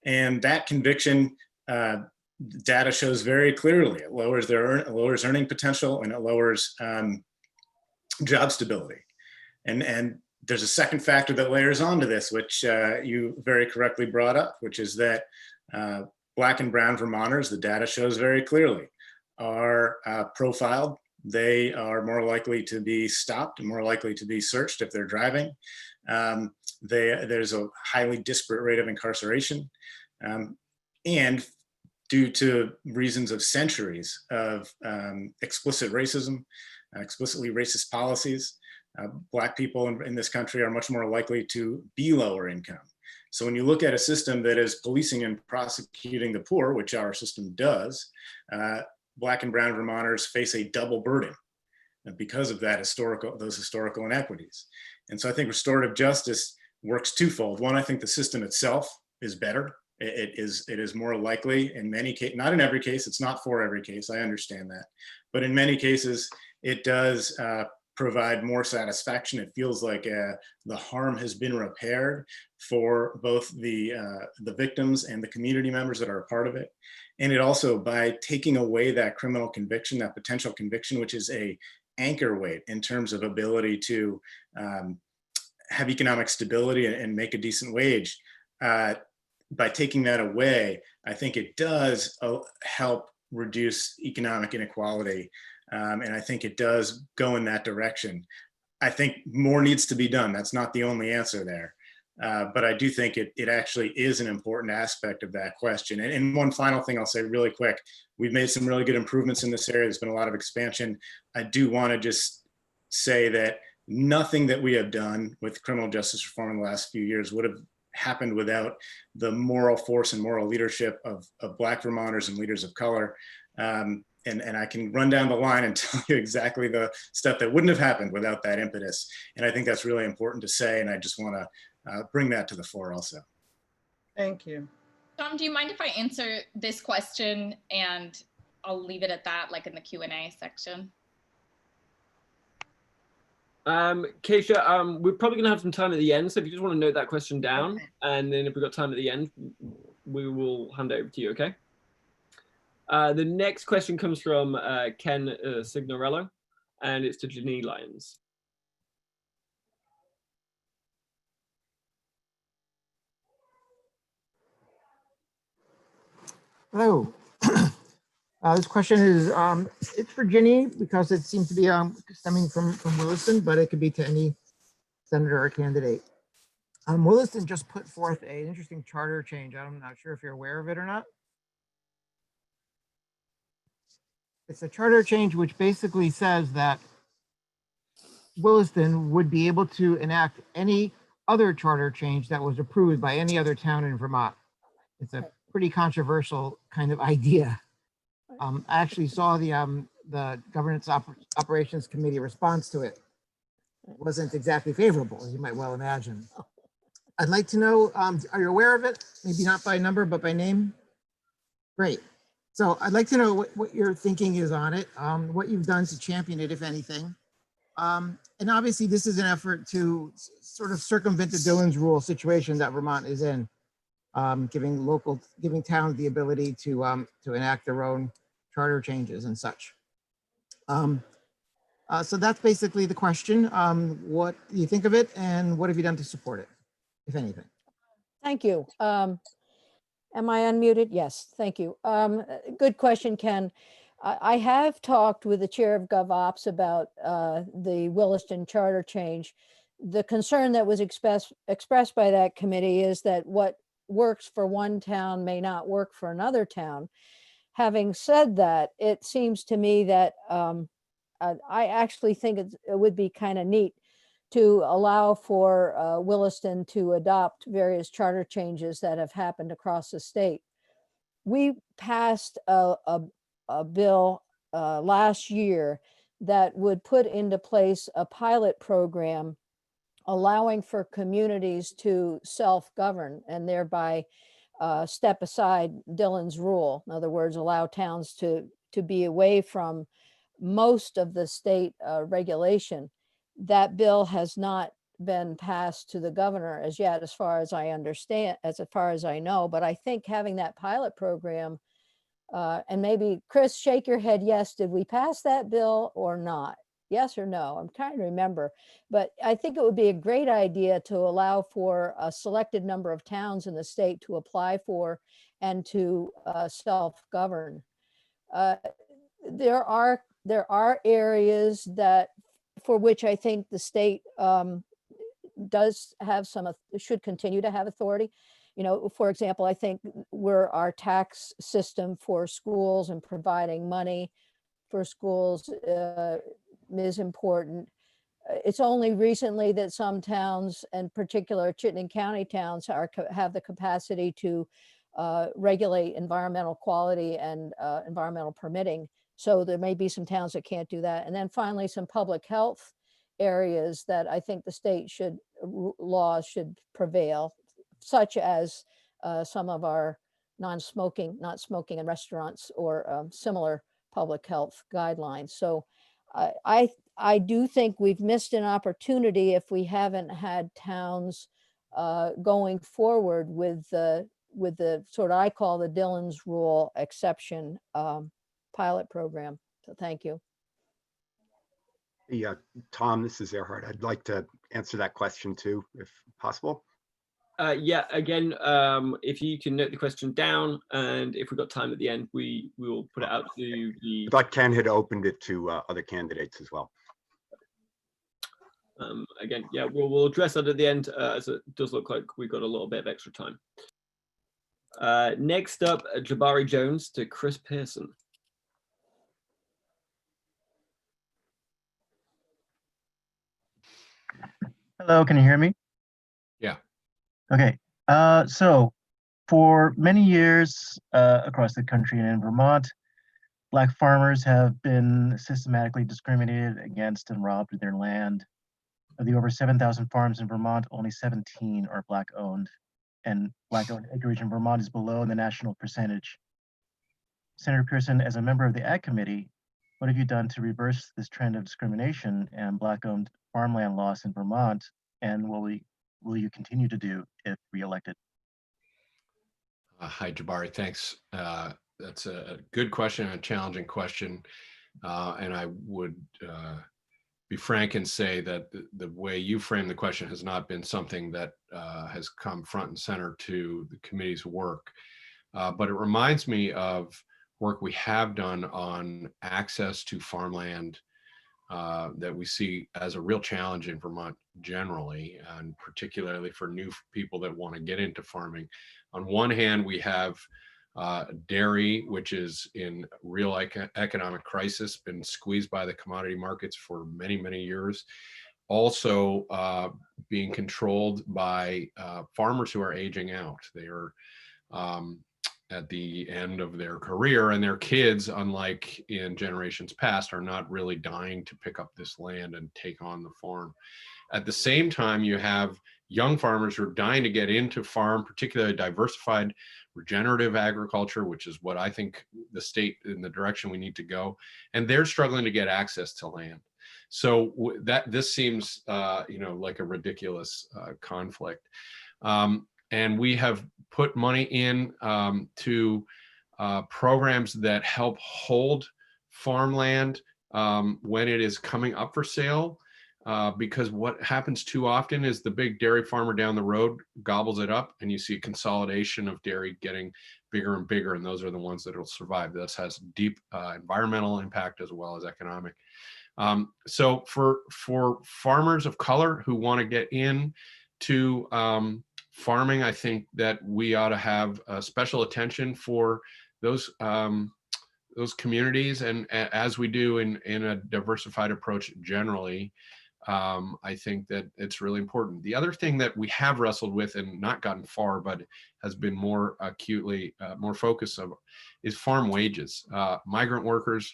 And that conviction, data shows very clearly, it lowers earning potential, and it lowers job stability. And there's a second factor that layers onto this, which you very correctly brought up, which is that Black and brown Vermonters, the data shows very clearly, are profiled. They are more likely to be stopped and more likely to be searched if they're driving. There's a highly disparate rate of incarceration. And due to reasons of centuries of explicit racism, explicitly racist policies, Black people in this country are much more likely to be lower income. So when you look at a system that is policing and prosecuting the poor, which our system does, Black and brown Vermonters face a double burden because of those historical inequities. And so I think restorative justice works twofold. One, I think the system itself is better. It is more likely in many cases, not in every case, it's not for every case, I understand that. But in many cases, it does provide more satisfaction. It feels like the harm has been repaired for both the victims and the community members that are a part of it. And it also, by taking away that criminal conviction, that potential conviction, which is a anchor weight in terms of ability to have economic stability and make a decent wage, by taking that away, I think it does help reduce economic inequality. And I think it does go in that direction. I think more needs to be done. That's not the only answer there. But I do think it actually is an important aspect of that question. And one final thing I'll say really quick, we've made some really good improvements in this area. There's been a lot of expansion. I do want to just say that nothing that we have done with criminal justice reform in the last few years would have happened without the moral force and moral leadership of Black Vermonters and leaders of color. And I can run down the line and tell you exactly the stuff that wouldn't have happened without that impetus. And I think that's really important to say. And I just want to bring that to the fore also. Thank you. Tom, do you mind if I answer this question and I'll leave it at that, like in the Q&A section? Keisha, we're probably going to have some time at the end. So if you just want to note that question down, Okay. and then if we've got time at the end, we will hand it over to you, okay? The next question comes from Ken Signorello, and it's to Janine Lyons. Hello. This question is, it's for Ginny because it seems to be stemming from Williston, but it could be to any senator or candidate. Williston just put forth an interesting charter change. I'm not sure if you're aware of it or not. It's a charter change which basically says that Williston would be able to enact any other charter change that was approved by any other town in Vermont. It's a pretty controversial kind of idea. I actually saw the Governance Operations Committee response to it. It wasn't exactly favorable, as you might well imagine. I'd like to know, are you aware of it? Maybe not by number, but by name? Great. So I'd like to know what your thinking is on it, what you've done to champion it, if anything. And obviously this is an effort to sort of circumvent the Dillon's rule situation that Vermont is in, giving towns the ability to enact their own charter changes and such. So that's basically the question. What do you think of it, and what have you done to support it, if anything? Thank you. Am I unmuted? Yes, thank you. Good question, Ken. I have talked with the chair of GovOps about the Williston charter change. The concern that was expressed by that committee is that what works for one town may not work for another town. Having said that, it seems to me that I actually think it would be kind of neat to allow for Williston to adopt various charter changes that have happened across the state. We passed a bill last year that would put into place a pilot program allowing for communities to self-govern and thereby step aside Dillon's rule. In other words, allow towns to be away from most of the state regulation. That bill has not been passed to the governor as yet, as far as I understand, as far as I know. But I think having that pilot program, and maybe Chris, shake your head yes, did we pass that bill or not? Yes or no? I'm trying to remember, but I think it would be a great idea to allow for a selected number of towns in the state to apply for and to self-govern. There are areas that for which I think the state does have should continue to have authority. You know, for example, I think where our tax system for schools and providing money for schools is important. It's only recently that some towns, in particular Chittenden County towns, have the capacity to regulate environmental quality and environmental permitting. So there may be some towns that can't do that. And then finally, some public health areas that I think the state laws should prevail, such as some of our not smoking in restaurants or similar public health guidelines. So I do think we've missed an opportunity if we haven't had towns going forward with the sort of, I call the Dillon's rule exception pilot program. So thank you. Yeah, Tom, this is Erhard. I'd like to answer that question too, if possible. Yeah, again, if you can note the question down, and if we've got time at the end, we will put it out to the... I thought Ken had opened it to other candidates as well. Again, yeah, we'll address that at the end, as it does look like we've got a little bit of extra time. Next up, Jabari Jones to Chris Pearson. Hello, can you hear me? Yeah. Okay, so for many years across the country and in Vermont, Black farmers have been systematically discriminated against and robbed of their land. Of the over 7,000 farms in Vermont, only 17 are Black owned, and Black owned acreage in Vermont is below the national percentage. Senator Pearson, as a member of the Ag Committee, what have you done to reverse this trend of discrimination and Black owned farmland loss in Vermont, and will you continue to do if reelected? Hi, Jabari, thanks. That's a good question, a challenging question. And I would be frank and say that the way you frame the question has not been something that has come front and center to the committee's work. But it reminds me of work we have done on access to farmland that we see as a real challenge in Vermont generally, and particularly for new people that want to get into farming. On one hand, we have dairy, which is in real economic crisis, been squeezed by the commodity markets for many, many years. Also being controlled by farmers who are aging out. They are at the end of their career, and their kids, unlike in generations past, are not really dying to pick up this land and take on the farm. At the same time, you have young farmers who are dying to get into farm, particularly diversified regenerative agriculture, which is what I think the state in the direction we need to go, and they're struggling to get access to land. So this seems like a ridiculous conflict. And we have put money in to programs that help hold farmland when it is coming up for sale, because what happens too often is the big dairy farmer down the road gobbles it up, and you see a consolidation of dairy getting bigger and bigger, and those are the ones that will survive. This has deep environmental impact as well as economic. So for farmers of color who want to get in to farming, I think that we ought to have special attention for those communities, and as we do in a diversified approach generally. I think that it's really important. The other thing that we have wrestled with and not gotten far, but has been more acutely, more focused of, is farm wages. Migrant workers,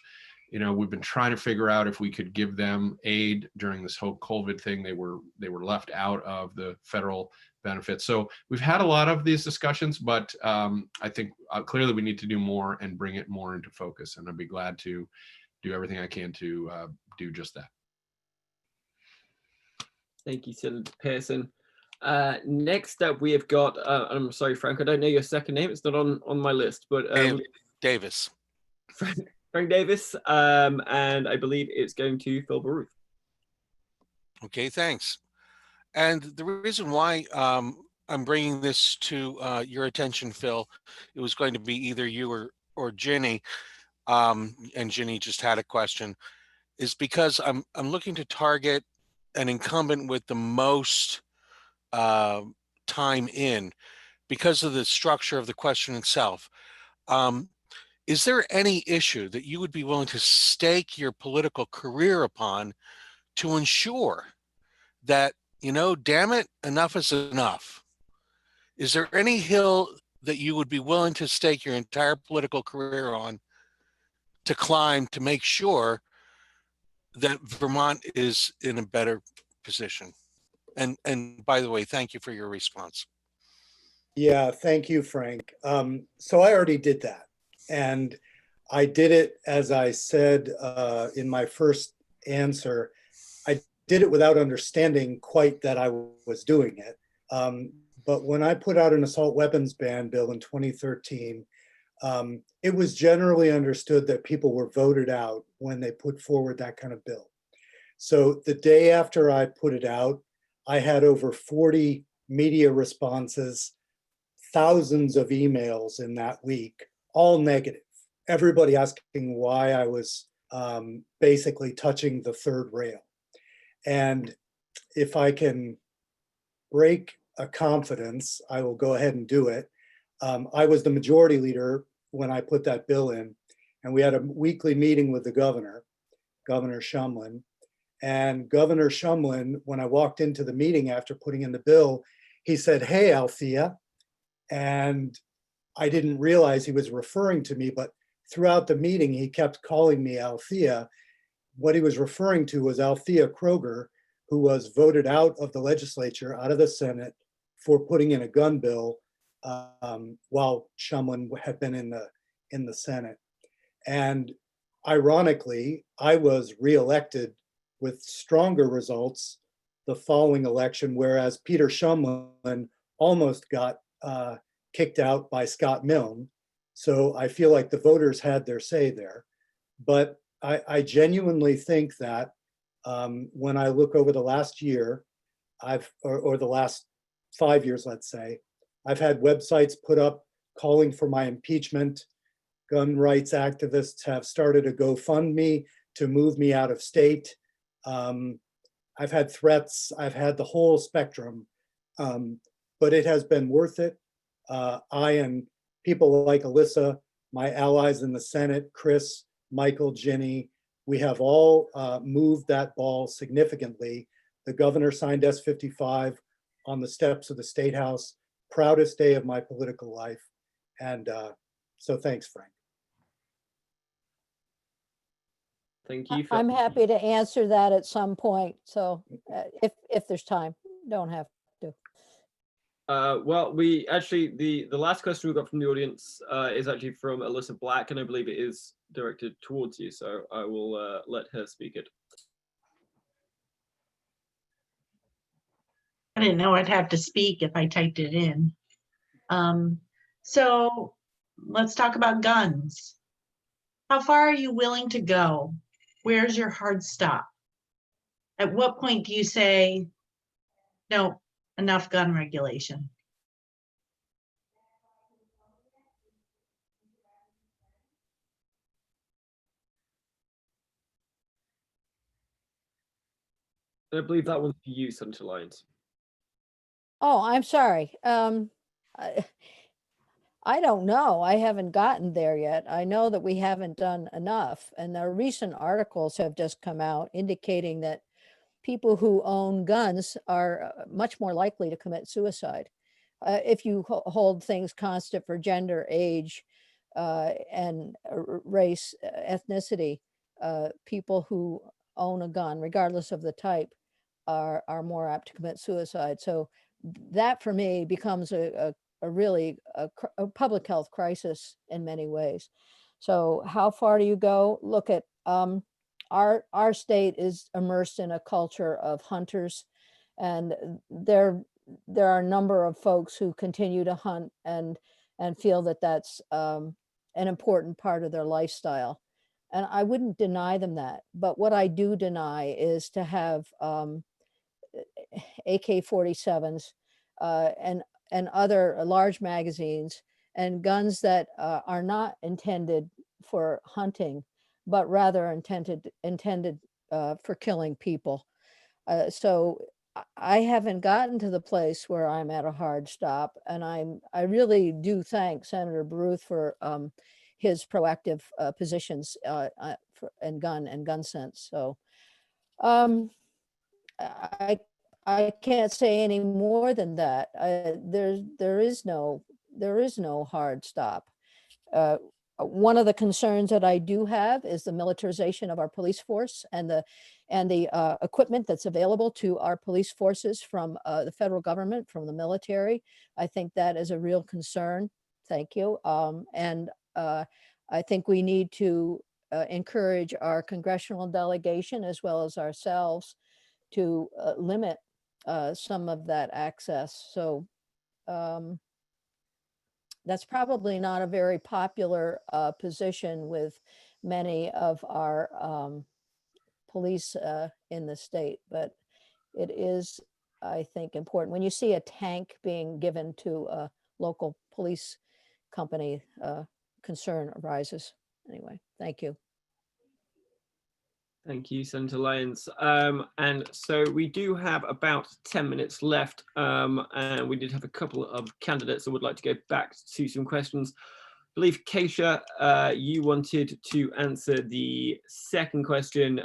you know, we've been trying to figure out if we could give them aid during this whole COVID thing. They were left out of the federal benefits. So we've had a lot of these discussions, but I think clearly we need to do more and bring it more into focus. And I'd be glad to do everything I can to do just that. Thank you, Senator Pearson. Next up, we have got, I'm sorry, Frank, I don't know your second name. It's not on my list, but Davis. Frank Davis, and I believe it's going to Phil Baruth. Okay, thanks. And the reason why I'm bringing this to your attention, Phil, it was going to be either you or Ginny, and Ginny just had a question, is because I'm looking to target an incumbent with the most time in because of the structure of the question itself. Is there any issue that you would be willing to stake your political career upon to ensure that, you know, damn it, enough is enough? Is there any hill that you would be willing to stake your entire political career on to climb to make sure that Vermont is in a better position? And by the way, thank you for your response. Yeah, thank you, Frank. So I already did that. And I did it, as I said in my first answer, I did it without understanding quite that I was doing it. But when I put out an assault weapons ban bill in 2013, it was generally understood that people were voted out when they put forward that kind of bill. So the day after I put it out, I had over 40 media responses, thousands of emails in that week, all negative. Everybody asking why I was basically touching the third rail. And if I can break a confidence, I will go ahead and do it. I was the majority leader when I put that bill in, and we had a weekly meeting with the governor, Governor Shumlin. And Governor Shumlin, when I walked into the meeting after putting in the bill, he said, "Hey, Althea." And I didn't realize he was referring to me, but throughout the meeting, he kept calling me Althea. What he was referring to was Althea Kroger, who was voted out of the legislature, out of the Senate, for putting in a gun bill while Shumlin had been in the Senate. And ironically, I was reelected with stronger results the following election, whereas Peter Shumlin almost got kicked out by Scott Milne. So I feel like the voters had their say there. But I genuinely think that when I look over the last year, or the last 5 years, let's say, I've had websites put up calling for my impeachment. Gun rights activists have started a GoFundMe to move me out of state. I've had threats, I've had the whole spectrum, but it has been worth it. I and people like Alyssa, my allies in the Senate, Chris, Michael, Ginny, we have all moved that ball significantly. The governor signed S-55 on the steps of the State House, proudest day of my political life. And so thanks, Frank. Thank you. I'm happy to answer that at some point. So if there's time, don't have to. Well, we actually, the last question we got from the audience is actually from Alyssa Black, and I believe it is directed towards you. So I will let her speak it. I didn't know I'd have to speak if I typed it in. So let's talk about guns. How far are you willing to go? Where's your hard stop? At what point do you say, no, enough gun regulation? I believe that one's for you, Senator Lyons. Oh, I'm sorry. I don't know. I haven't gotten there yet. I know that we haven't done enough. And the recent articles have just come out indicating that people who own guns are much more likely to commit suicide. If you hold things constant for gender, age, and race, ethnicity, people who own a gun, regardless of the type, are more apt to commit suicide. So that for me becomes a really a public health crisis in many ways. So how far do you go? Look at our state is immersed in a culture of hunters, and there are a number of folks who continue to hunt and feel that that's an important part of their lifestyle. And I wouldn't deny them that. But what I do deny is to have AK-47s and other large magazines and guns that are not intended for hunting, but rather intended for killing people. So I haven't gotten to the place where I'm at a hard stop, and I really do thank Senator Baruth for his proactive positions in gun sense. So I can't say any more than that. There is no hard stop. One of the concerns that I do have is the militarization of our police force and the equipment that's available to our police forces from the federal government, from the military. I think that is a real concern. Thank you. And I think we need to encourage our congressional delegation as well as ourselves to limit some of that access. So that's probably not a very popular position with many of our police in the state, but it is, I think, important. When you see a tank being given to a local police company, concern arises. Anyway, thank you. Thank you, Senator Lyons. And so we do have about 10 minutes left, and we did have a couple of candidates that would like to go back to some questions. I believe, Keisha, you wanted to answer the second question,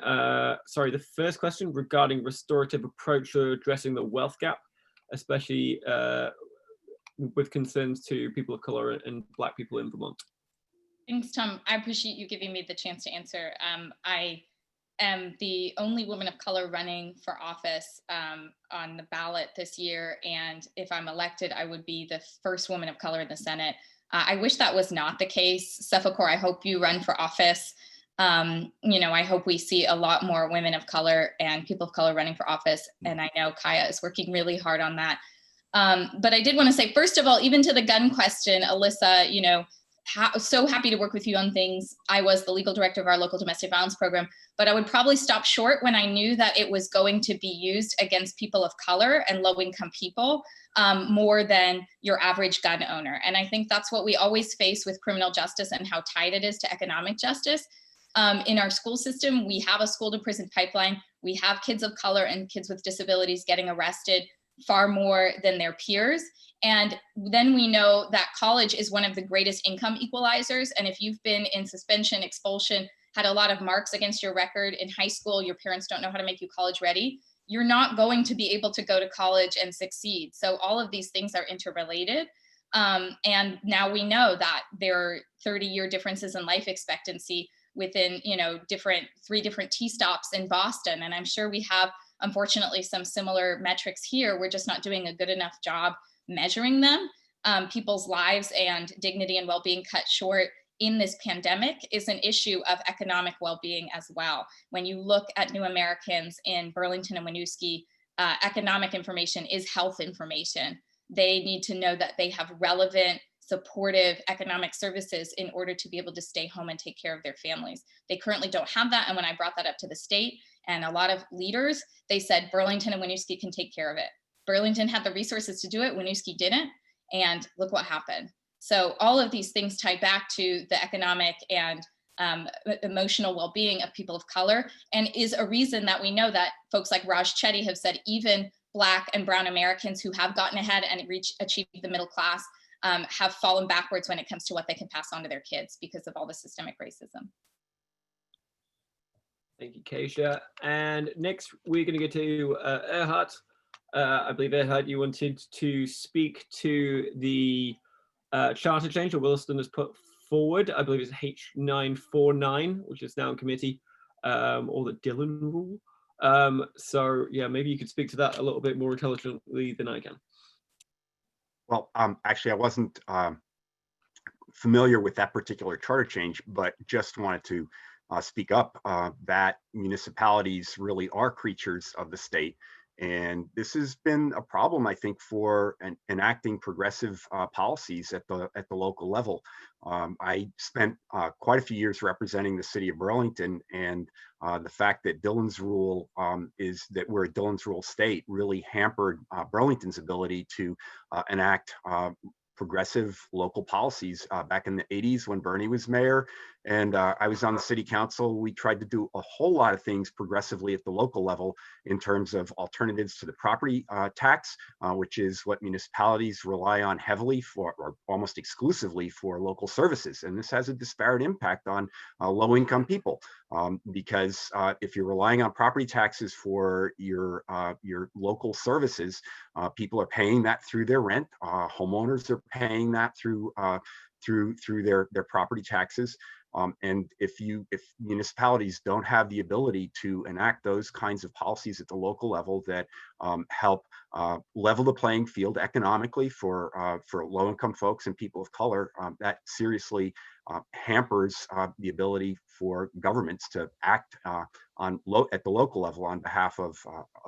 sorry, the first question regarding restorative approach to addressing the wealth gap, especially with concerns to people of color and Black people in Vermont. Thanks, Tom. I appreciate you giving me the chance to answer. I am the only woman of color running for office on the ballot this year. And if I'm elected, I would be the first woman of color in the Senate. I wish that was not the case. Suffolk, I hope you run for office. I hope we see a lot more women of color and people of color running for office. And I know Kaya is working really hard on that. But I did want to say, first of all, even to the gun question, Alyssa, so happy to work with you on things. I was the legal director of our local domestic violence program, but I would probably stop short when I knew that it was going to be used against people of color and low-income people more than your average gun owner. And I think that's what we always face with criminal justice and how tied it is to economic justice. In our school system, we have a school to prison pipeline. We have kids of color and kids with disabilities getting arrested far more than their peers. And then we know that college is one of the greatest income equalizers. And if you've been in suspension, expulsion, had a lot of marks against your record in high school, your parents don't know how to make you college ready, you're not going to be able to go to college and succeed. So all of these things are interrelated. And now we know that there are 30-year differences in life expectancy within, 3 different T stops in Boston. And I'm sure we have, unfortunately, some similar metrics here. We're just not doing a good enough job measuring them. People's lives and dignity and well-being cut short in this pandemic is an issue of economic well-being as well. When you look at new Americans in Burlington and Winooski, economic information is health information. They need to know that they have relevant, supportive economic services in order to be able to stay home and take care of their families. They currently don't have that. And when I brought that up to the state and a lot of leaders, they said Burlington and Winooski can take care of it. Burlington had the resources to do it, Winooski didn't, and look what happened. So all of these things tie back to the economic and emotional well-being of people of color, and is a reason that we know that folks like Raj Chetty have said even Black and Brown Americans who have gotten ahead and achieved the middle class have fallen backwards when it comes to what they can pass on to their kids because of all the systemic racism. Thank you, Keisha. And next, we're going to go to Erhard. I believe, Erhard, you wanted to speak to the charter change that Williston has put forward. I believe it's H949, which is now in committee, or the Dillon rule. So, yeah, maybe you could speak to that a little bit more intelligently than I can. Well, actually, I wasn't familiar with that particular charter change, but just wanted to speak up that municipalities really are creatures of the state. And this has been a problem, I think, for enacting progressive policies at the local level. I spent quite a few years representing the city of Burlington, and the fact that Dillon's rule is that we're a Dillon's rule state really hampered Burlington's ability to enact progressive local policies. Back in the 80s when Bernie was mayor and I was on the city council, we tried to do a whole lot of things progressively at the local level in terms of alternatives to the property tax, which is what municipalities rely on heavily for, or almost exclusively for, local services. And this has a disparate impact on low-income people because if you're relying on property taxes for your local services, people are paying that through their rent. Homeowners are paying that through their property taxes. And if municipalities don't have the ability to enact those kinds of policies at the local level that help level the playing field economically for low-income folks and people of color, that seriously hampers the ability for governments to act at the local level on behalf of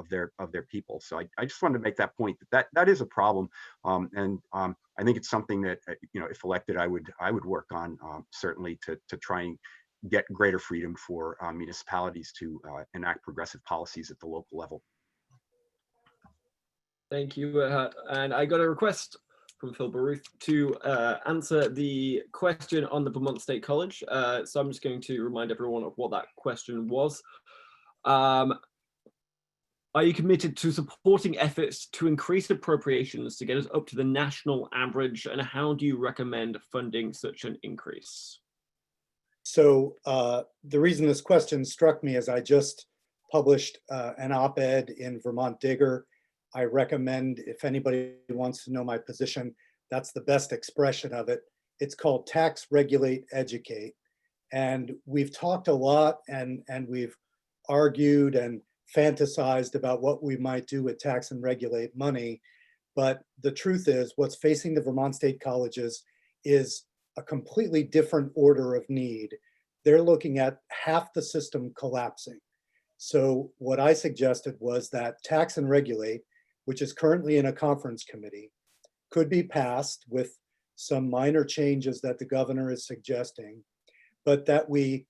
their people. So I just wanted to make that point that is a problem, and I think it's something that if elected, I would work on certainly to try and get greater freedom for municipalities to enact progressive policies at the local level. Thank you, and I got a request from Phil Baruth to answer the question on the Vermont State College. So I'm just going to remind everyone of what that question was. Are you committed to supporting efforts to increase appropriations to get us up to the national average, and how do you recommend funding such an increase? So the reason this question struck me is I just published an op-ed in Vermont Digger. I recommend, if anybody wants to know my position, that's the best expression of it. It's called Tax, Regulate, Educate. And we've talked a lot and we've argued and fantasized about what we might do with tax and regulate money. But the truth is, what's facing the Vermont State Colleges is a completely different order of need. They're looking at half the system collapsing. So what I suggested was that tax and regulate, which is currently in a conference committee, could be passed with some minor changes that the governor is suggesting, but that we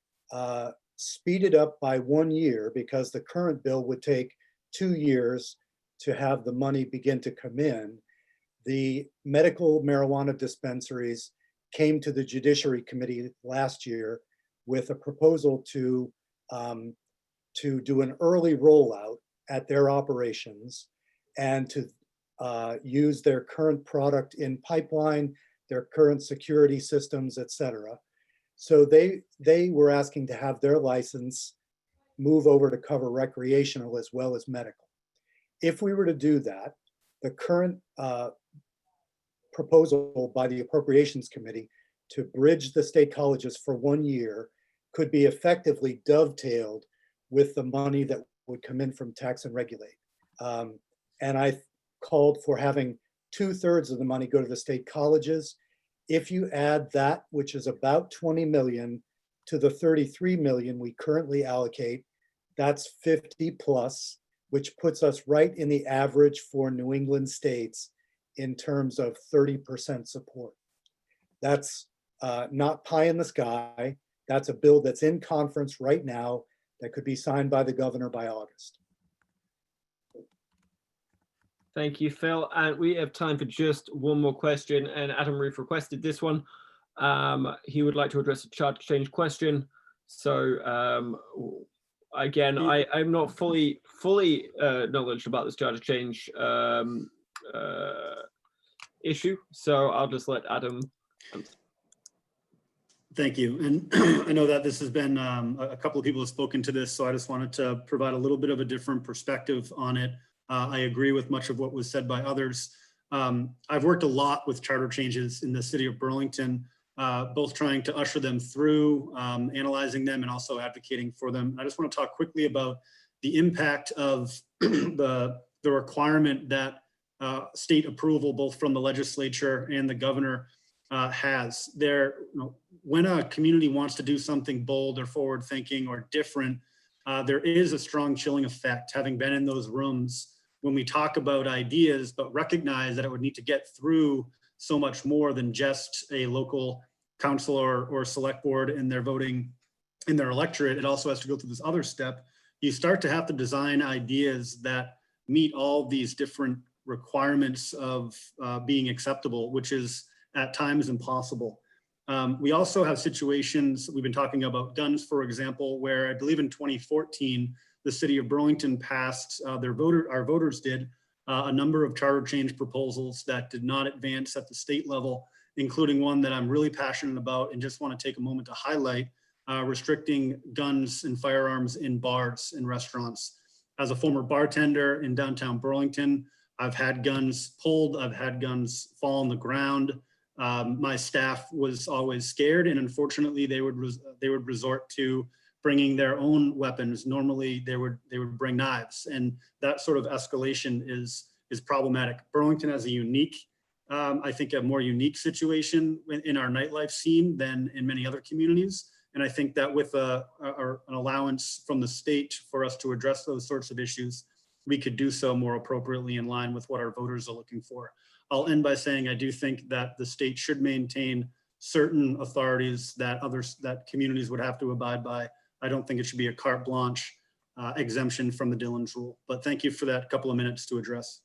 speed it up by 1 year, because the current bill would take 2 years to have the money begin to come in. The medical marijuana dispensaries came to the Judiciary Committee last year with a proposal to do an early rollout at their operations and to use their current product in pipeline, their current security systems, et cetera. So they were asking to have their license move over to cover recreational as well as medical. If we were to do that, the current proposal by the Appropriations Committee to bridge the state colleges for 1 year could be effectively dovetailed with the money that would come in from tax and regulate. And I called for having 2/3 of the money go to the state colleges. If you add that, which is about 20 million, to the 33 million we currently allocate, that's 50 plus, which puts us right in the average for New England states in terms of 30% support. That's not pie in the sky. That's a bill that's in conference right now that could be signed by the governor by August. Thank you, Phil. And we have time for just one more question. And Adam Roof requested this one. He would like to address a charter change question. So again, I'm not fully knowledgeable about this charter change issue. So I'll just let Adam answer. Thank you. And I know that this has been, a couple of people have spoken to this, so I just wanted to provide a little bit of a different perspective on it. I agree with much of what was said by others. I've worked a lot with charter changes in the city of Burlington, both trying to usher them through, analyzing them, and also advocating for them. I just want to talk quickly about the impact of the requirement that state approval, both from the legislature and the governor, has. There, when a community wants to do something bold or forward thinking or different, there is a strong chilling effect, having been in those rooms when we talk about ideas, but recognize that it would need to get through so much more than just a local council or select board in their voting, in their electorate. It also has to go through this other step. You start to have to design ideas that meet all these different requirements of being acceptable, which is at times impossible. We also have situations, we've been talking about guns, for example, where I believe in 2014, the city of Burlington passed, our voters did, a number of charter change proposals that did not advance at the state level, including one that I'm really passionate about and just want to take a moment to highlight, restricting guns and firearms in bars and restaurants. As a former bartender in downtown Burlington, I've had guns pulled, I've had guns fall on the ground. My staff was always scared, and unfortunately they would resort to bringing their own weapons. Normally they would bring knives, and that sort of escalation is problematic. Burlington has a unique, I think a more unique situation in our nightlife scene than in many other communities. And I think that with an allowance from the state for us to address those sorts of issues, we could do so more appropriately in line with what our voters are looking for. I'll end by saying I do think that the state should maintain certain authorities that communities would have to abide by. I don't think it should be a carte blanche exemption from the Dillon's rule. But thank you for that couple of minutes to address.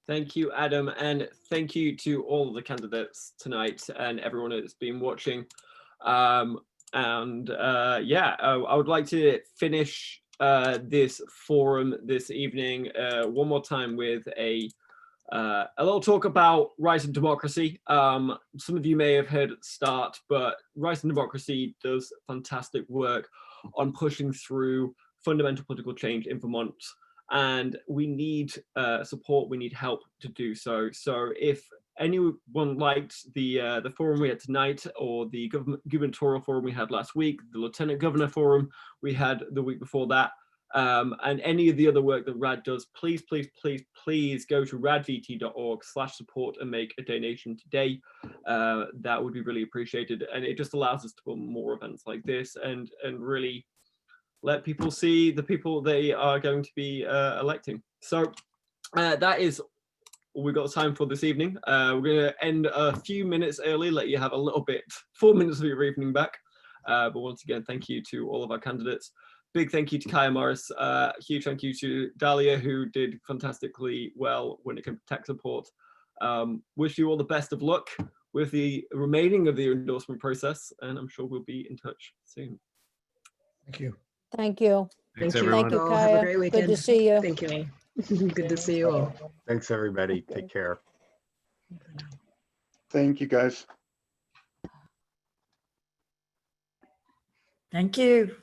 Thank you, Adam, and thank you to all of the candidates tonight and everyone that's been watching. I would like to finish this forum this evening one more time with a little talk about Rights and Democracy. Some of you may have heard at the start, but Rights and Democracy does fantastic work on pushing through fundamental political change in Vermont. And we need support, we need help to do so. So if anyone liked the forum we had tonight, or the gubernatorial forum we had last week, the Lieutenant Governor forum we had the week before that, and any of the other work that RAD does, please go to radvt.org/support and make a donation today. That would be really appreciated. And it just allows us to put more events like this and really let people see the people they are going to be electing. So that is all we've got time for this evening. We're going to end a few minutes early, let you have a little bit, 4 minutes of your evening back. But once again, thank you to all of our candidates. Big thank you to Kaya Morris. Huge thank you to Dahlia, who did fantastically well when it came to tech support. Wish you all the best of luck with the remaining of the endorsement process, and I'm sure we'll be in touch soon. Thank you. Thank you. Thanks, Thank you everyone. Thank you, all. Kaya. Have a great weekend. Good to see you. Thank you. Good to see you all. Thanks, everybody. Take care. Thank you, guys. Thank you.